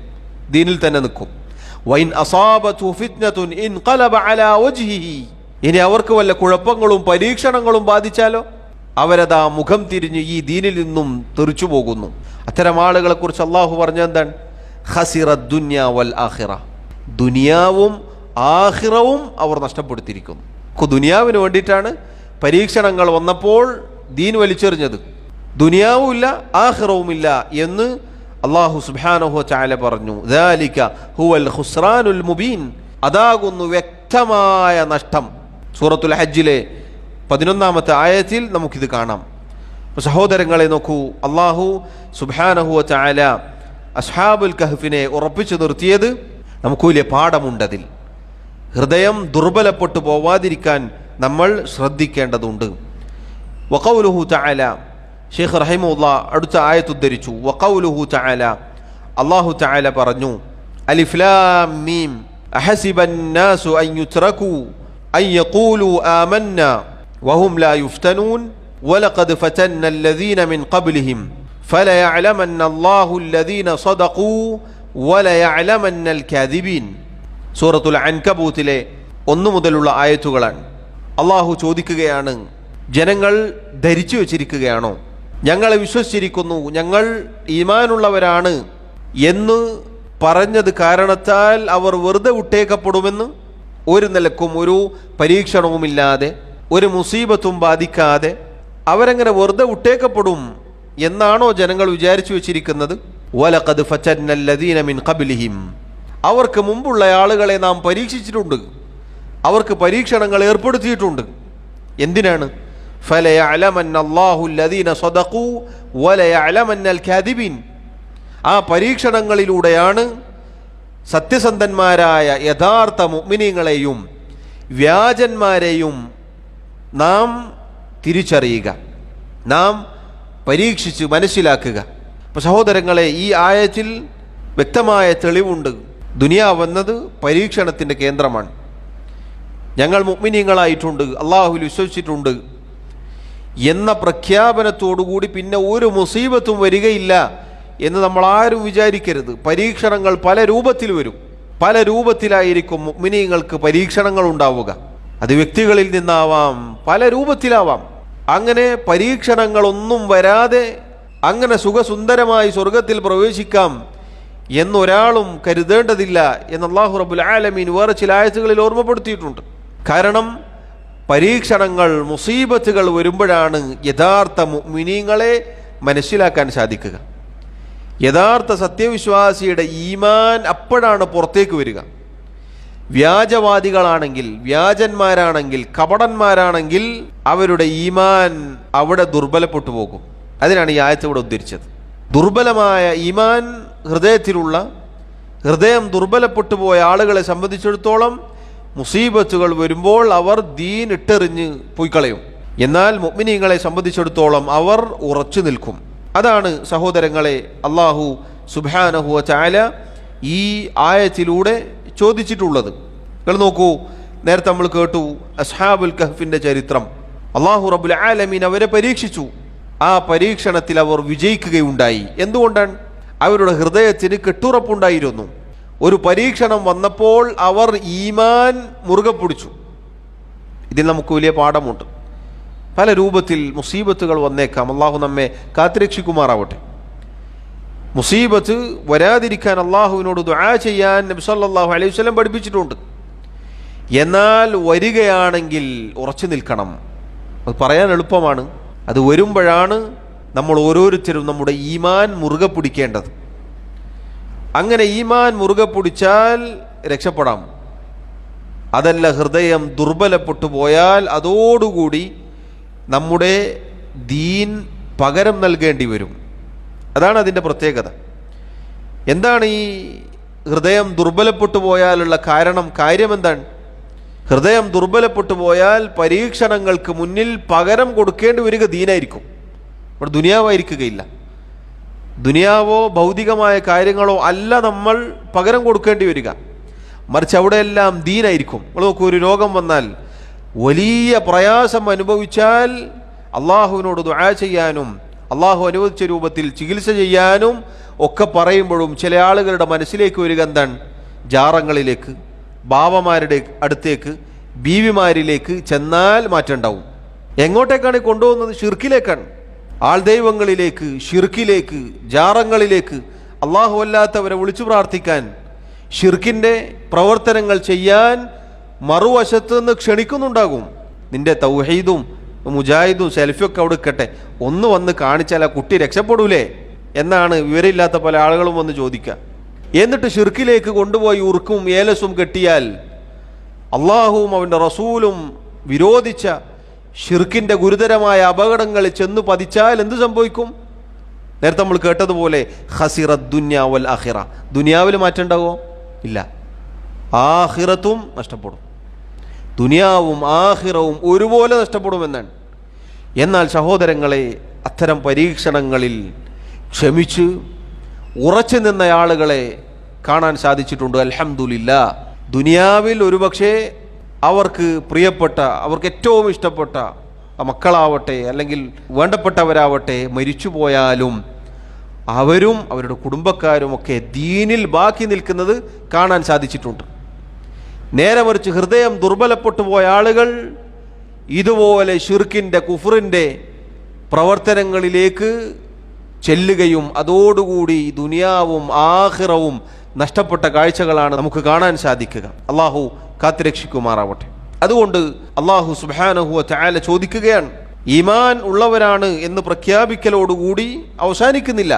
ദീനിൽ തന്നെ നിൽക്കും. വൈൻ അസാബതു ഫിത്നതുൻ ഇൻഖലബ അലാ വജ്ഹിഹി, ഇനി അവർക്ക് വല്ല കുഴപ്പങ്ങളും പരീക്ഷണങ്ങളും ബാധിച്ചാലോ അവരതാ മുഖം തിരിഞ്ഞ് ഈ ദീനിൽ നിന്നും തെറിച്ചു പോകുന്നു. അത്തരം ആളുകളെ കുറിച്ച് അള്ളാഹു പറഞ്ഞ എന്താണ്? ഖസിറ ദുനിയ വൽ ആഖിറ, ദുനിയാവും ആഖിറവും അവർ നഷ്ടപ്പെടുത്തിയിരിക്കുന്നു. ദുനിയാവിന് വേണ്ടിയിട്ടാണ് പരീക്ഷണങ്ങൾ വന്നപ്പോൾ ദീൻ വലിച്ചെറിഞ്ഞത്. ദുനിയാവുമില്ല ആഖിറവുമില്ല എന്ന് അല്ലാഹു സുബ്ഹാനഹു വ തആല പറഞ്ഞു. ദാലിക ഹുവൽ ഖുസ്റാനുൽ മുബീൻ, അതാകുന്നു വ്യക്തമായ നഷ്ടം. സൂറത്തുൽ ഹജ്ജിലെ 11-ാമത്തെ ആയത്തിൽ നമുക്കിത് കാണാം. സഹോദരങ്ങളെ നോക്കൂ, അല്ലാഹു സുബ്ഹാനഹു വ തആല അസ്ഹാബുൽ കഹ്ഫിനെ ഉറപ്പിച്ചു നിർത്തിയത് നമുക്ക് വലിയ പാഠമുണ്ടതിൽ. ഹൃദയം ദുർബലപ്പെട്ടു പോവാതിരിക്കാൻ നമ്മൾ ശ്രദ്ധിക്കേണ്ടതുണ്ട്. വഖൗലുഹു തആല, ശൈഖ് റഹിമഹുല്ലാഹ് അടുത്ത ആയത്ത് ഉദ്ധരിച്ചു. വഖൗലുഹു തആല, അല്ലാഹു തആല പറഞ്ഞു, അലിഫ് ലാം മീം അഹസിബൻ നാസു അൻ യുത്റകൂ അൻ യഖൂലു ആമന്നാ വഹും ലാ യുഫ്തനൂൻ വലഖദ് ഫതന്ന അല്ലദീന മിൻ ഖബ്ലിഹിം ഫലയഅലമന്ന അല്ലാഹു അല്ലദീന സദഖൂ വലയഅലമന്ന അൽകാദിബീൻ. സൂറത്തുൽ അൻകബൂത്തിലെ 1 മുതലുള്ള ആയത്തുകളാണ്. അള്ളാഹു ചോദിക്കുകയാണ്, ജനങ്ങൾ ധരിച്ചു വച്ചിരിക്കുകയാണോ, ഞങ്ങളെ വിശ്വസിച്ചിരിക്കുന്നു, ഞങ്ങൾ ഈമാനുള്ളവരാണ് എന്ന് പറഞ്ഞത് കാരണത്താൽ അവർ വെറുതെ വിട്ടേക്കപ്പെടുമെന്ന്? ഒരു നിലക്കും ഒരു പരീക്ഷണവുമില്ലാതെ, ഒരു മുസീബത്തും ബാധിക്കാതെ അവരെങ്ങനെ വെറുതെ വിട്ടേക്കപ്പെടും എന്നാണോ ജനങ്ങൾ വിചാരിച്ചു വച്ചിരിക്കുന്നത്? വലഖദ് ഫതന്ന അല്ലദീന മിൻ ഖബ്ലിഹിം, അവർക്ക് മുമ്പുള്ള ആളുകളെ നാം പരീക്ഷിച്ചിട്ടുണ്ട്, അവർക്ക് പരീക്ഷണങ്ങൾ ഏർപ്പെടുത്തിയിട്ടുണ്ട്. എന്തിനാണ്? ഫലയഅലമന്ന അല്ലാഹു അല്ലദീന സദഖൂ വലയഅലമന്നൽ കാദിബീൻ. ആ പരീക്ഷണങ്ങളിലൂടെയാണ് സത്യസന്ധന്മാരായ യഥാർത്ഥ മുഅ്മിനീങ്ങളെയും വ്യാജന്മാരെയും നാം തിരിച്ചറിയുക, നാം പരീക്ഷിച്ച് മനസ്സിലാക്കുക. അപ്പോൾ സഹോദരങ്ങളെ, ഈ ആയത്തിൽ വ്യക്തമായ തെളിവുണ്ട്. ദുനിയാവെന്നത് പരീക്ഷണത്തിൻ്റെ കേന്ദ്രമാണ്. ഞങ്ങൾ മുഅ്മിനീങ്ങളായിട്ടുണ്ട്, അള്ളാഹുവിൽ വിശ്വസിച്ചിട്ടുണ്ട് എന്ന പ്രഖ്യാപനത്തോടുകൂടി പിന്നെ ഒരു മുസീബത്തും വരികയില്ല എന്ന് നമ്മൾ ആരും വിചാരിക്കരുത്. പരീക്ഷണങ്ങൾ പല രൂപത്തിൽ വരും, പല രൂപത്തിലായിരിക്കും മുഅ്മിനീങ്ങൾക്ക് പരീക്ഷണങ്ങൾ ഉണ്ടാവുക. അത് വ്യക്തികളിൽ നിന്നാവാം, പല രൂപത്തിലാവാം. അങ്ങനെ പരീക്ഷണങ്ങളൊന്നും വരാതെ അങ്ങനെ സുഖസുന്ദരമായി സ്വർഗത്തിൽ പ്രവേശിക്കാം എന്നൊരാളും കരുതേണ്ടതില്ല എന്ന് അല്ലാഹു റബ്ബുൽ ആലമീൻ വേറെ ചില ആയത്തുകളിൽ ഓർമ്മപ്പെടുത്തിയിട്ടുണ്ട്. കാരണം പരീക്ഷണങ്ങൾ, മുസീബത്തുകൾ വരുമ്പോഴാണ് യഥാർത്ഥ മുഅ്മിനീങ്ങളെ മനസ്സിലാക്കാൻ സാധിക്കുക. യഥാർത്ഥ സത്യവിശ്വാസിയുടെ ഈമാൻ അപ്പോഴാണ് പുറത്തേക്ക് വരിക. വ്യാജവാദികളാണെങ്കിൽ, വ്യാജന്മാരാണെങ്കിൽ, കപടന്മാരാണെങ്കിൽ അവരുടെ ഈമാൻ അവിടെ ദുർബലപ്പെട്ടു പോകും. അതിനാണ് ഈ ആയത്ത് ഇവിടെ ഉദ്ധരിച്ചത്. ദുർബലമായ ഈമാൻ ഹൃദയം ദുർബലപ്പെട്ടു പോയ ആളുകളെ സംബന്ധിച്ചിടത്തോളം മുസീബത്തുകൾ വരുമ്പോൾ അവർ ദീൻ ഇട്ടെറിഞ്ഞ് പോയിക്കളയും. എന്നാൽ മുഅ്മിനീങ്ങളെ സംബന്ധിച്ചിടത്തോളം അവർ ഉറച്ചു നിൽക്കും. അതാണ് സഹോദരങ്ങളെ അല്ലാഹു സുബ്ഹാനഹു വ തആല ഈ ആയത്തിലൂടെ ചോദിച്ചിട്ടുള്ളത്. നിങ്ങൾ നോക്കൂ, നേരത്തെ നമ്മൾ കേട്ടു അസ്ഹാബുൽ കഹ്ഫിന്റെ ചരിത്രം. അല്ലാഹു റബ്ബുൽ ആലമീൻ അവരെ പരീക്ഷിച്ചു. ആ പരീക്ഷണത്തിൽ അവർ വിജയിക്കുകയുണ്ടായി. എന്തുകൊണ്ടാണ്? അവരുടെ ഹൃദയത്തിന് കെട്ടുറപ്പുണ്ടായിരുന്നു. ഒരു പരീക്ഷണം വന്നപ്പോൾ അവർ ഈമാൻ മുറുകെ പിടിച്ചു. ഇതിൽ നമുക്ക് വലിയ പാഠമുണ്ട്. പല രൂപത്തിൽ മുസീബത്തുകൾ വന്നേക്കാം. അള്ളാഹു നമ്മെ കാത്തുരക്ഷിക്കുമാറാവട്ടെ. മുസീബത്ത് വരാതിരിക്കാൻ അള്ളാഹുവിനോട് ദുആ ചെയ്യാൻ നബി സല്ലല്ലാഹു അലൈഹി വസല്ലം പഠിപ്പിച്ചിട്ടുണ്ട്. എന്നാൽ വരികയാണെങ്കിൽ ഉറച്ചു നിൽക്കണം. അത് പറയാൻ എളുപ്പമാണ്, അത് വരുമ്പോഴാണ് നമ്മൾ ഓരോരുത്തരും നമ്മുടെ ഈമാൻ മുറുകെ പിടിക്കേണ്ടത്. അങ്ങനെ ഈമാൻ മുറുകെ പിടിച്ചാൽ രക്ഷപ്പെടാം. അതല്ല, ഹൃദയം ദുർബലപ്പെട്ടു പോയാൽ അതോടുകൂടി നമ്മുടെ ദീൻ പകരം നൽകേണ്ടി വരും. അതാണ് അതിൻ്റെ പ്രത്യേകത. എന്താണ് ഈ ഹൃദയം ദുർബലപ്പെട്ടു പോയാലുള്ള കാര്യം എന്താണ്? ഹൃദയം ദുർബലപ്പെട്ടു പോയാൽ പരീക്ഷണങ്ങൾക്ക് മുന്നിൽ പകരം കൊടുക്കേണ്ടി വരിക ദീനായിരിക്കും, അവിടെ ദുനിയാവായിരിക്കുകയില്ല. ദുനിയാവോ ഭൗതികമായ കാര്യങ്ങളോ അല്ല നമ്മൾ പകരം കൊടുക്കേണ്ടി വരിക, മറിച്ച് അവിടെയെല്ലാം ദീനായിരിക്കും. നമ്മൾ നോക്കൂ, ഒരു രോഗം വന്നാൽ, വലിയ പ്രയാസം അനുഭവിച്ചാൽ അള്ളാഹുവിനോട് ദുആ ചെയ്യാനും അള്ളാഹു അനുവദിച്ച രൂപത്തിൽ ചികിത്സ ചെയ്യാനും ഒക്കെ പറയുമ്പോഴും ചില ആളുകളുടെ മനസ്സിലേക്ക് വരിക എന്താണ്? ജാറങ്ങളിലേക്ക്, ബാവമാരുടെ അടുത്തേക്ക്, ബീവിമാരിലേക്ക് ചെന്നാൽ മാറ്റമുണ്ടാവും. എങ്ങോട്ടേക്കാണ് കൊണ്ടുപോകുന്നത്? ഷിർക്കിലേക്കാണ്. ആൾദൈവങ്ങളിലേക്ക്, ഷിർക്കിലേക്ക്, ജാറങ്ങളിലേക്ക്, അള്ളാഹു അല്ലാത്തവരെ വിളിച്ചു പ്രാർത്ഥിക്കാൻ, ഷിർക്കിൻ്റെ പ്രവർത്തനങ്ങൾ ചെയ്യാൻ മറുവശത്ത് നിന്ന് ക്ഷണിക്കുന്നുണ്ടാകും. നിന്റെ തൗഹീദും മുജാഹിദും സെൽഫിയൊക്കെ അവിടെ ഇക്കട്ടെ, ഒന്ന് വന്ന് കാണിച്ചാൽ ആ കുട്ടി രക്ഷപ്പെടൂലേ എന്നാണ് വിവരമില്ലാത്ത പല ആളുകളും വന്ന് ചോദിക്കുക. എന്നിട്ട് ഷിർക്കിലേക്ക് കൊണ്ടുപോയി ഉറുക്കും ഏലസും കെട്ടിയാൽ അള്ളാഹുവും അവൻ്റെ റസൂലും വിരോധിച്ച ഷിർക്കിൻ്റെ ഗുരുതരമായ അപകടങ്ങളിൽ ചെന്ന് പതിച്ചാൽ എന്ത് സംഭവിക്കും? നേരത്തെ നമ്മൾ കേട്ടതുപോലെ ഖസിറത് ദുനിയ വൽ ആഖിറ, ദുനിയാവിൽ മാറ്റമുണ്ടാവോ? ഇല്ല, ആഖിറത്തും നഷ്ടപ്പെടും. ദുനിയാവും ആഖിറവും ഒരുപോലെ നഷ്ടപ്പെടുമെന്നാണ്. എന്നാൽ സഹോദരങ്ങളെ, അത്തരം പരീക്ഷണങ്ങളിൽ ക്ഷമിച്ച് ഉറച്ചു നിന്ന ആളുകളെ കാണാൻ സാധിച്ചിട്ടുണ്ട്. അൽഹംദുലില്ലാ. ദുനിയാവിൽ ഒരുപക്ഷെ അവർക്ക് പ്രിയപ്പെട്ട, അവർക്ക് ഏറ്റവും ഇഷ്ടപ്പെട്ട മക്കളാവട്ടെ അല്ലെങ്കിൽ വേണ്ടപ്പെട്ടവരാവട്ടെ മരിച്ചു പോയാലും അവരും അവരുടെ കുടുംബക്കാരും ഒക്കെ ദീനിൽ ബാക്കി നിൽക്കുന്നത് കാണാൻ സാധിച്ചിട്ടുണ്ട്. നേരെ മറിച്ച് ഹൃദയം ദുർബലപ്പെട്ടു പോയ ആളുകൾ ഇതുപോലെ ഷിർക്കിൻ്റെ, കുഫറിൻ്റെ പ്രവർത്തനങ്ങളിലേക്ക് ചെല്ലുകയും അതോടുകൂടി ദുനിയാവും ആഖിറവും നഷ്ടപ്പെട്ട കാഴ്ചകളാണ് നമുക്ക് കാണാൻ സാധിക്കുക. അള്ളാഹു കാത്തുരക്ഷിക്കുമാറാവട്ടെ. അതുകൊണ്ട് അള്ളാഹു സുബ്ഹാനഹു വ തആല ചോദിക്കുകയാണ്, ഈമാൻ ഉള്ളവരാണ് എന്ന് പ്രഖ്യാപിക്കലോടുകൂടി അവസാനിക്കുന്നില്ല,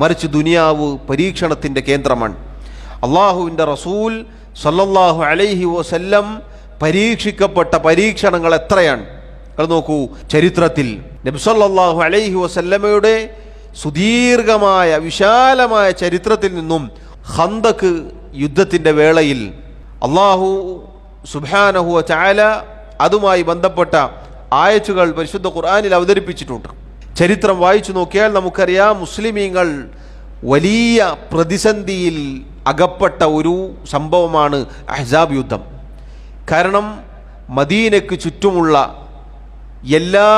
മറിച്ച് ദുനിയാവ് പരീക്ഷണത്തിൻ്റെ കേന്ദ്രമാണ്. അള്ളാഹുവിൻ്റെ റസൂൽ സല്ലല്ലാഹു അലൈഹി വസല്ലം പരീക്ഷിക്കപ്പെട്ട പരീക്ഷണങ്ങൾ എത്രയാണ്. അത് നോക്കൂ, ചരിത്രത്തിൽ നബി സല്ലല്ലാഹു അലൈഹി വസല്ലമയുടെ സുദീർഘമായ വിശാലമായ ചരിത്രത്തിൽ നിന്നും ഖന്ദഖ് യുദ്ധത്തിൻ്റെ വേളയിൽ അള്ളാഹു സുബ്ഹാനഹു വ തആല അതുമായി ബന്ധപ്പെട്ട ആയത്തുകൾ പരിശുദ്ധ ഖുർആനിൽ അവതരിപ്പിച്ചിട്ടുണ്ട്. ചരിത്രം വായിച്ചു നോക്കിയാൽ നമുക്കറിയാം, മുസ്ലിമീങ്ങൾ വലിയ പ്രതിസന്ധിയിൽ അകപ്പെട്ട ഒരു സംഭവമാണ് അഹ്സാബ് യുദ്ധം. കാരണം മദീനയ്ക്ക് ചുറ്റുമുള്ള എല്ലാ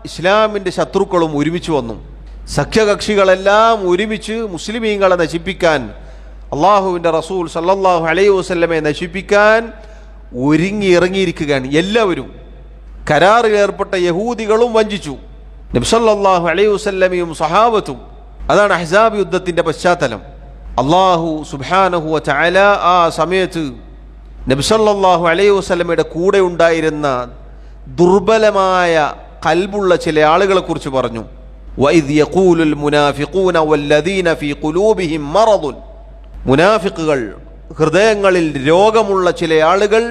ഇസ്ലാമിൻ്റെ ശത്രുക്കളും ഒരുമിച്ച് വന്നു. സഖ്യകക്ഷികളെല്ലാം ഒരുമിച്ച് മുസ്ലിമീങ്ങളെ നശിപ്പിക്കാൻ, അള്ളാഹുവിൻ്റെ റസൂൽ സല്ലല്ലാഹു അലൈഹി വസല്ലമയെ നശിപ്പിക്കാൻ ഇറങ്ങിയിരിക്കുകയാണ്. എല്ലാവരും കരാറിൽ ഏർപ്പെട്ട യഹൂദികളും വഞ്ചിച്ചു നബി സല്ലല്ലാഹു അലൈഹി വസല്ലമയും സഹാബത്തും. അതാണ് അഹ്സാബ് യുദ്ധത്തിൻ്റെ പശ്ചാത്തലം. അള്ളാഹു സുബ്ഹാനഹു വ തആല ആ സമയത്ത് നബി സല്ലല്ലാഹു അലൈഹി വസല്ലമയുടെ കൂടെ ഉണ്ടായിരുന്ന ദുർബലമായ ഖൽബുള്ള ചില ആളുകളെ കുറിച്ച് പറഞ്ഞു. വഇദ് യഖൂലുൽ മുനാഫിഖൂന വല്ലദീന ഫീ ഖുലൂബിഹിം മറദുൻ, മുനാഫിഖുകൾ, ഹൃദയങ്ങളിൽ രോഗമുള്ള ചില ആളുകൾ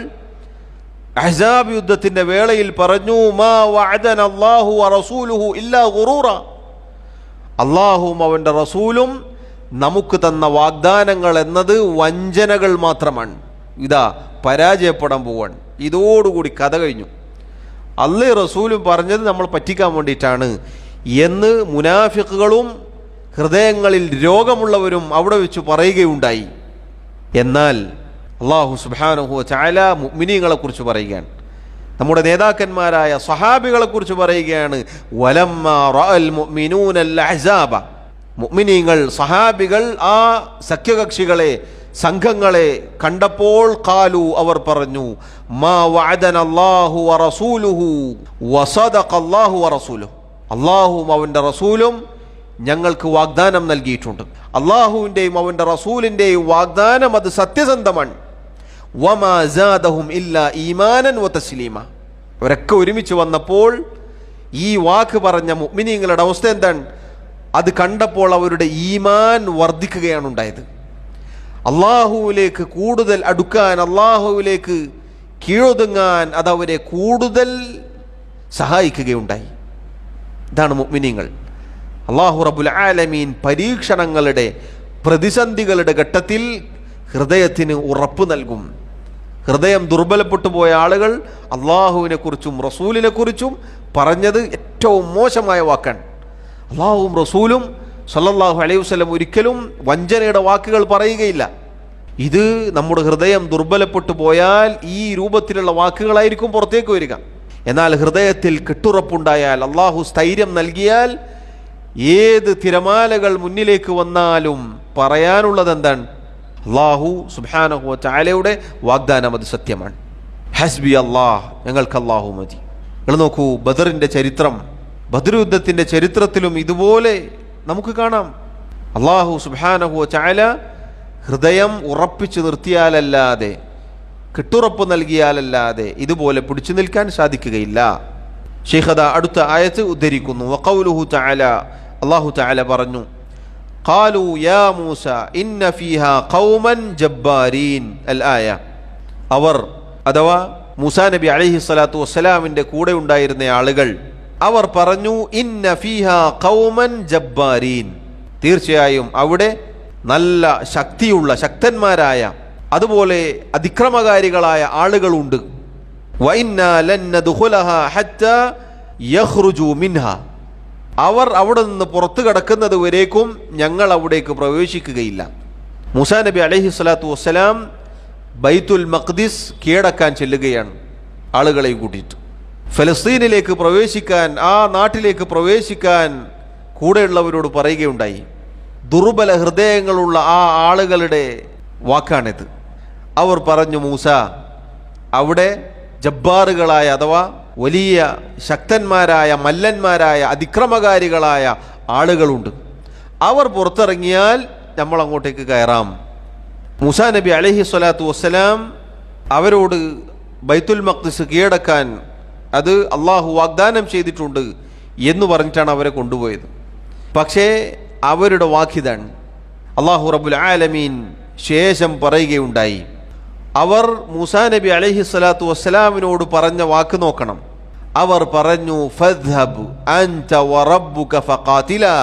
അഹ്സാബ് യുദ്ധത്തിൻ്റെ വേളയിൽ പറഞ്ഞു, മാ വഅദന അല്ലാഹു വ റസൂലുഹു ഇല്ലാ ഗുറൂറ, അള്ളാഹുവും അവൻ്റെ റസൂലും നമുക്ക് തന്ന വാഗ്ദാനങ്ങൾ എന്നത് വഞ്ചനകൾ മാത്രമാണ്. ഇതാ പരാജയപ്പെടാൻ പോവാണ്. ഇതോടുകൂടി കഥ കഴിഞ്ഞു. അള്ളാഹു റസൂലും പറഞ്ഞത് നമ്മൾ പറ്റിക്കാൻ വേണ്ടിയിട്ടാണ് എന്ന് മുനാഫിഖുകളും ഹൃദയങ്ങളിൽ രോഗമുള്ളവരും അവിടെ വെച്ച് പറയുകയുണ്ടായി. എന്നാൽ അള്ളാഹു സുബ്ഹാനഹു വ തആല മുഅ്മിനീങ്ങളെ കുറിച്ച് പറയുകയാണ്, നമ്മുടെ നേതാക്കന്മാരായ സഹാബികളെ കുറിച്ച് പറയുകയാണ്. വലമ്മാ റഅൽ മുഅ്മിനൂനൽ അഹ്സാബ, മുഅ്മിനീങ്ങൾ സഹാബികൾ ആ സഖ്യകക്ഷികളെ, സംഘങ്ങളെ കണ്ടപ്പോൾ ഖാലു, അവർ പറഞ്ഞു, മാ വഅദന അല്ലാഹു വ റസൂലുഹു വസദഖ അല്ലാഹു വ റസൂലുഹു, അല്ലാഹുവും അവൻ്റെ റസൂലും ഞങ്ങൾക്ക് വാഗ്ദാനം നൽകിയിട്ടുണ്ട്. അള്ളാഹുവിൻ്റെയും അവൻ്റെ റസൂലിൻ്റെയും വാഗ്ദാനം അത് സത്യസന്ധമാണ്. വമാ സാദഹും ഇല്ലാ ഈമാനൻ വ തസ്ലീമ, അവരൊക്കെ ഒരുമിച്ച് വന്നപ്പോൾ ഈ വാക്ക് പറഞ്ഞ മുഅ്മിനീങ്ങളുടെ അവസ്ഥ എന്താണ്? അത് കണ്ടപ്പോൾ അവരുടെ ഈമാൻ വർദ്ധിക്കുകയാണ് ഉണ്ടായത്. അള്ളാഹുവിലേക്ക് കൂടുതൽ അടുക്കാൻ, അള്ളാഹുവിലേക്ക് കീഴൊതുങ്ങാൻ അതവരെ കൂടുതൽ സഹായിക്കുകയുണ്ടായി. ഇതാണ് മുഅ്മിനീങ്ങൾ. അല്ലാഹു റബ്ബുൽ ആലമീൻ പരീക്ഷണങ്ങളുടെ, പ്രതിസന്ധികളുടെ ഘട്ടത്തിൽ ഹൃദയത്തിന് ഉറപ്പ് നൽകും. ഹൃദയം ദുർബലപ്പെട്ടു പോയ ആളുകൾ അള്ളാഹുവിനെ കുറിച്ചും റസൂലിനെ കുറിച്ചും പറഞ്ഞത് ഏറ്റവും മോശമായ വാക്കാണ്. അള്ളാഹുവും റസൂലും സല്ലല്ലാഹു അലൈഹി വസല്ലം ഒരിക്കലും വഞ്ചനയുടെ വാക്കുകൾ പറയുകയില്ല. ഇത് നമ്മുടെ ഹൃദയം ദുർബലപ്പെട്ടു പോയാൽ ഈ രൂപത്തിലുള്ള വാക്കുകളായിരിക്കും പുറത്തേക്ക് വരിക. എന്നാൽ ഹൃദയത്തിൽ കെട്ടുറപ്പുണ്ടായാൽ, അള്ളാഹു സ്ഥൈര്യം നൽകിയാൽ, ഏത് തിരമാലകൾ മുന്നിലേക്ക് വന്നാലും പറയാനുള്ളത് എന്താണ്? അള്ളാഹു സുബ്ഹാനഹു വ തആലയുടെ വാഗ്ദാനം അത് സത്യമാണ്. ഹസ്ബി അല്ലാഹ്, ഞങ്ങൾക്ക് അള്ളാഹു മതി. നിങ്ങൾ നോക്കൂ, ബദറിൻ്റെ ചരിത്രം, ബദർ യുദ്ധത്തിൻ്റെ ചരിത്രത്തിലും ഇതുപോലെ നമുക്ക് കാണാം. അള്ളാഹു സുബ്ഹാനഹു വ തആല ഹൃദയം ഉറപ്പിച്ചു നിർത്തിയാലല്ലാതെ, കെട്ടുറപ്പ് നൽകിയാലല്ലാതെ ഇതുപോലെ പിടിച്ചു നിൽക്കാൻ സാധിക്കുകയില്ല. ശൈഖദ അടുത്ത ആയത്ത് ഉദ്ധരിക്കുന്നു. വഖൗലുഹു തആല, അല്ലാഹു തആല പറഞ്ഞു, ഖാലു യാ മൂസ ഇന്ന ഫീഹാ ഖൗമൻ ജബ്ബാരീൻ അൽ ആയ, അവർ അഥവാ മൂസാ നബി അലൈഹി സ്വലാത്തു വസ്സലാമിൻ്റെ കൂടെ ഉണ്ടായിരുന്ന ആളുകൾ അവർ പറഞ്ഞു, ഇന്ന ഫീഹാ ഖൗമൻ ജബ്ബാരീൻ, തീർച്ചയായും അവിടെ നല്ല ശക്തിയുള്ള, ശക്തന്മാരായ, അതുപോലെ അതിക്രമകാരികളായ ആളുകളുണ്ട്. വഇന്നാ ലൻ നദ്ഖുലഹാ ഹത്താ യഖ്റുജു മിൻഹാ, അവർ അവിടെ നിന്ന് പുറത്തു കടക്കുന്നത് വരേക്കും ഞങ്ങൾ അവിടേക്ക് പ്രവേശിക്കുകയില്ല. മൂസാ നബി അലൈഹി സ്വലാത്തു വസ്സലാം ബൈത്തുൽ മഖ്ദിസ് കീഴടക്കാൻ ചെല്ലുകയാണ് ആളുകളെയും കൂട്ടിയിട്ട്. ഫലസ്തീനിലേക്ക് പ്രവേശിക്കാൻ, ആ നാട്ടിലേക്ക് പ്രവേശിക്കാൻ കൂടെയുള്ളവരോട് പറയുകയുണ്ടായി. ദുർബല ഹൃദയങ്ങളുള്ള ആ ആളുകളുടെ വാക്കാണിത്. അവർ പറഞ്ഞു, മൂസ, അവിടെ ജബ്ബാറുകളായ അഥവാ വലിയ ശക്തന്മാരായ, മല്ലന്മാരായ, അതിക്രമകാരികളായ ആളുകളുണ്ട്. അവർ പുറത്തിറങ്ങിയാൽ നമ്മൾ അങ്ങോട്ടേക്ക് കയറാം. മൂസാ നബി അലൈഹി സ്വലാത്തു വസ്സലാം അവരോട് ബൈത്തുൽ മഖ്ദിസ് കീഴടക്കാൻ അത് അള്ളാഹു വാഗ്ദാനം ചെയ്തിട്ടുണ്ട് എന്ന് പറഞ്ഞിട്ടാണ് അവരെ കൊണ്ടുപോയത്. പക്ഷേ അവരുടെ വാക്കിതാണ്. അള്ളാഹു റബ്ബുൽ ആലമീൻ ശേഷം പറയുകയുണ്ടായി, അവർ മൂസാ നബി അലൈഹി സ്വലാത്തു വസ്സലാമിനോട് പറഞ്ഞ വാക്ക് നോക്കണം. അവർ പറഞ്ഞു, ഫദ്ഹബ് അൻത വറബ്ബുക ഫഖാതിലാ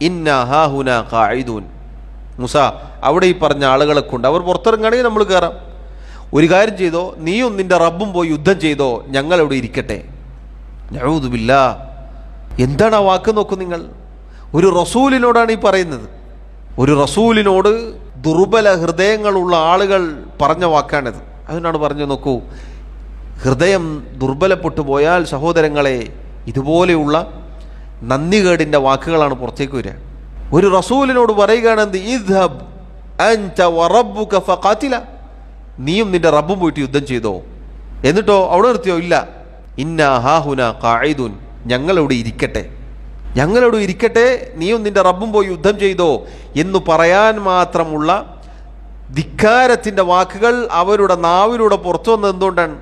ഇന്നാ ഹാഹുനാ ഖാഇദൂൻ. മൂസ, അവിടെ ഈ പറഞ്ഞ ആളുകളെ കൊണ്ട് അവർ പുറത്തിറങ്ങുകയാണെങ്കിൽ നമ്മൾ കയറാം. ഒരു കാര്യം ചെയ്തോ, നീയും നിന്റെ റബ്ബും പോയി യുദ്ധം ചെയ്തോ, ഞങ്ങളിവിടെ ഇരിക്കട്ടെ. നഊദു ബില്ലാഹ്. എന്താണ് ആ വാക്ക് നോക്കൂ നിങ്ങൾ. ഒരു റസൂലിനോടാണ് ഈ പറയുന്നത്. ഒരു റസൂലിനോട് ദുർബല ഹൃദയങ്ങളുള്ള ആളുകൾ പറഞ്ഞ വാക്കാണിത്. അതിനാണ് പറഞ്ഞു നോക്കൂ, ഹൃദയം ദുർബലപ്പെട്ടു പോയാൽ സഹോദരങ്ങളെ ഇതുപോലെയുള്ള നന്ദികേടിൻ്റെ വാക്കുകളാണ് പുറത്തേക്ക് വരിക. ഒരു റസൂലിനോട് പറയുകയാണെന്ത്, ഇദ്ഹബ് അൻത വറബ്ബുക ഫഖാതില, നീയും നിന്റെ റബ്ബും പോയിട്ട് യുദ്ധം ചെയ്തോ. എന്നിട്ടോ അവിടെ നിർത്തിയോ? ഇല്ല, ഇന്നാ ഹാഹുനാ ഖാഇദൂൻ, ഞങ്ങളിവിടെ ഇരിക്കട്ടെ, ഞങ്ങളിവിടെ ഇരിക്കട്ടെ, നീയും നിന്റെ റബ്ബും പോയി യുദ്ധം ചെയ്തോ എന്ന് പറയാൻ മാത്രമുള്ള ധിക്കാരത്തിൻ്റെ വാക്കുകൾ അവരുടെ നാവിലൂടെ പുറത്തു വന്നത് എന്തുകൊണ്ടാണ്?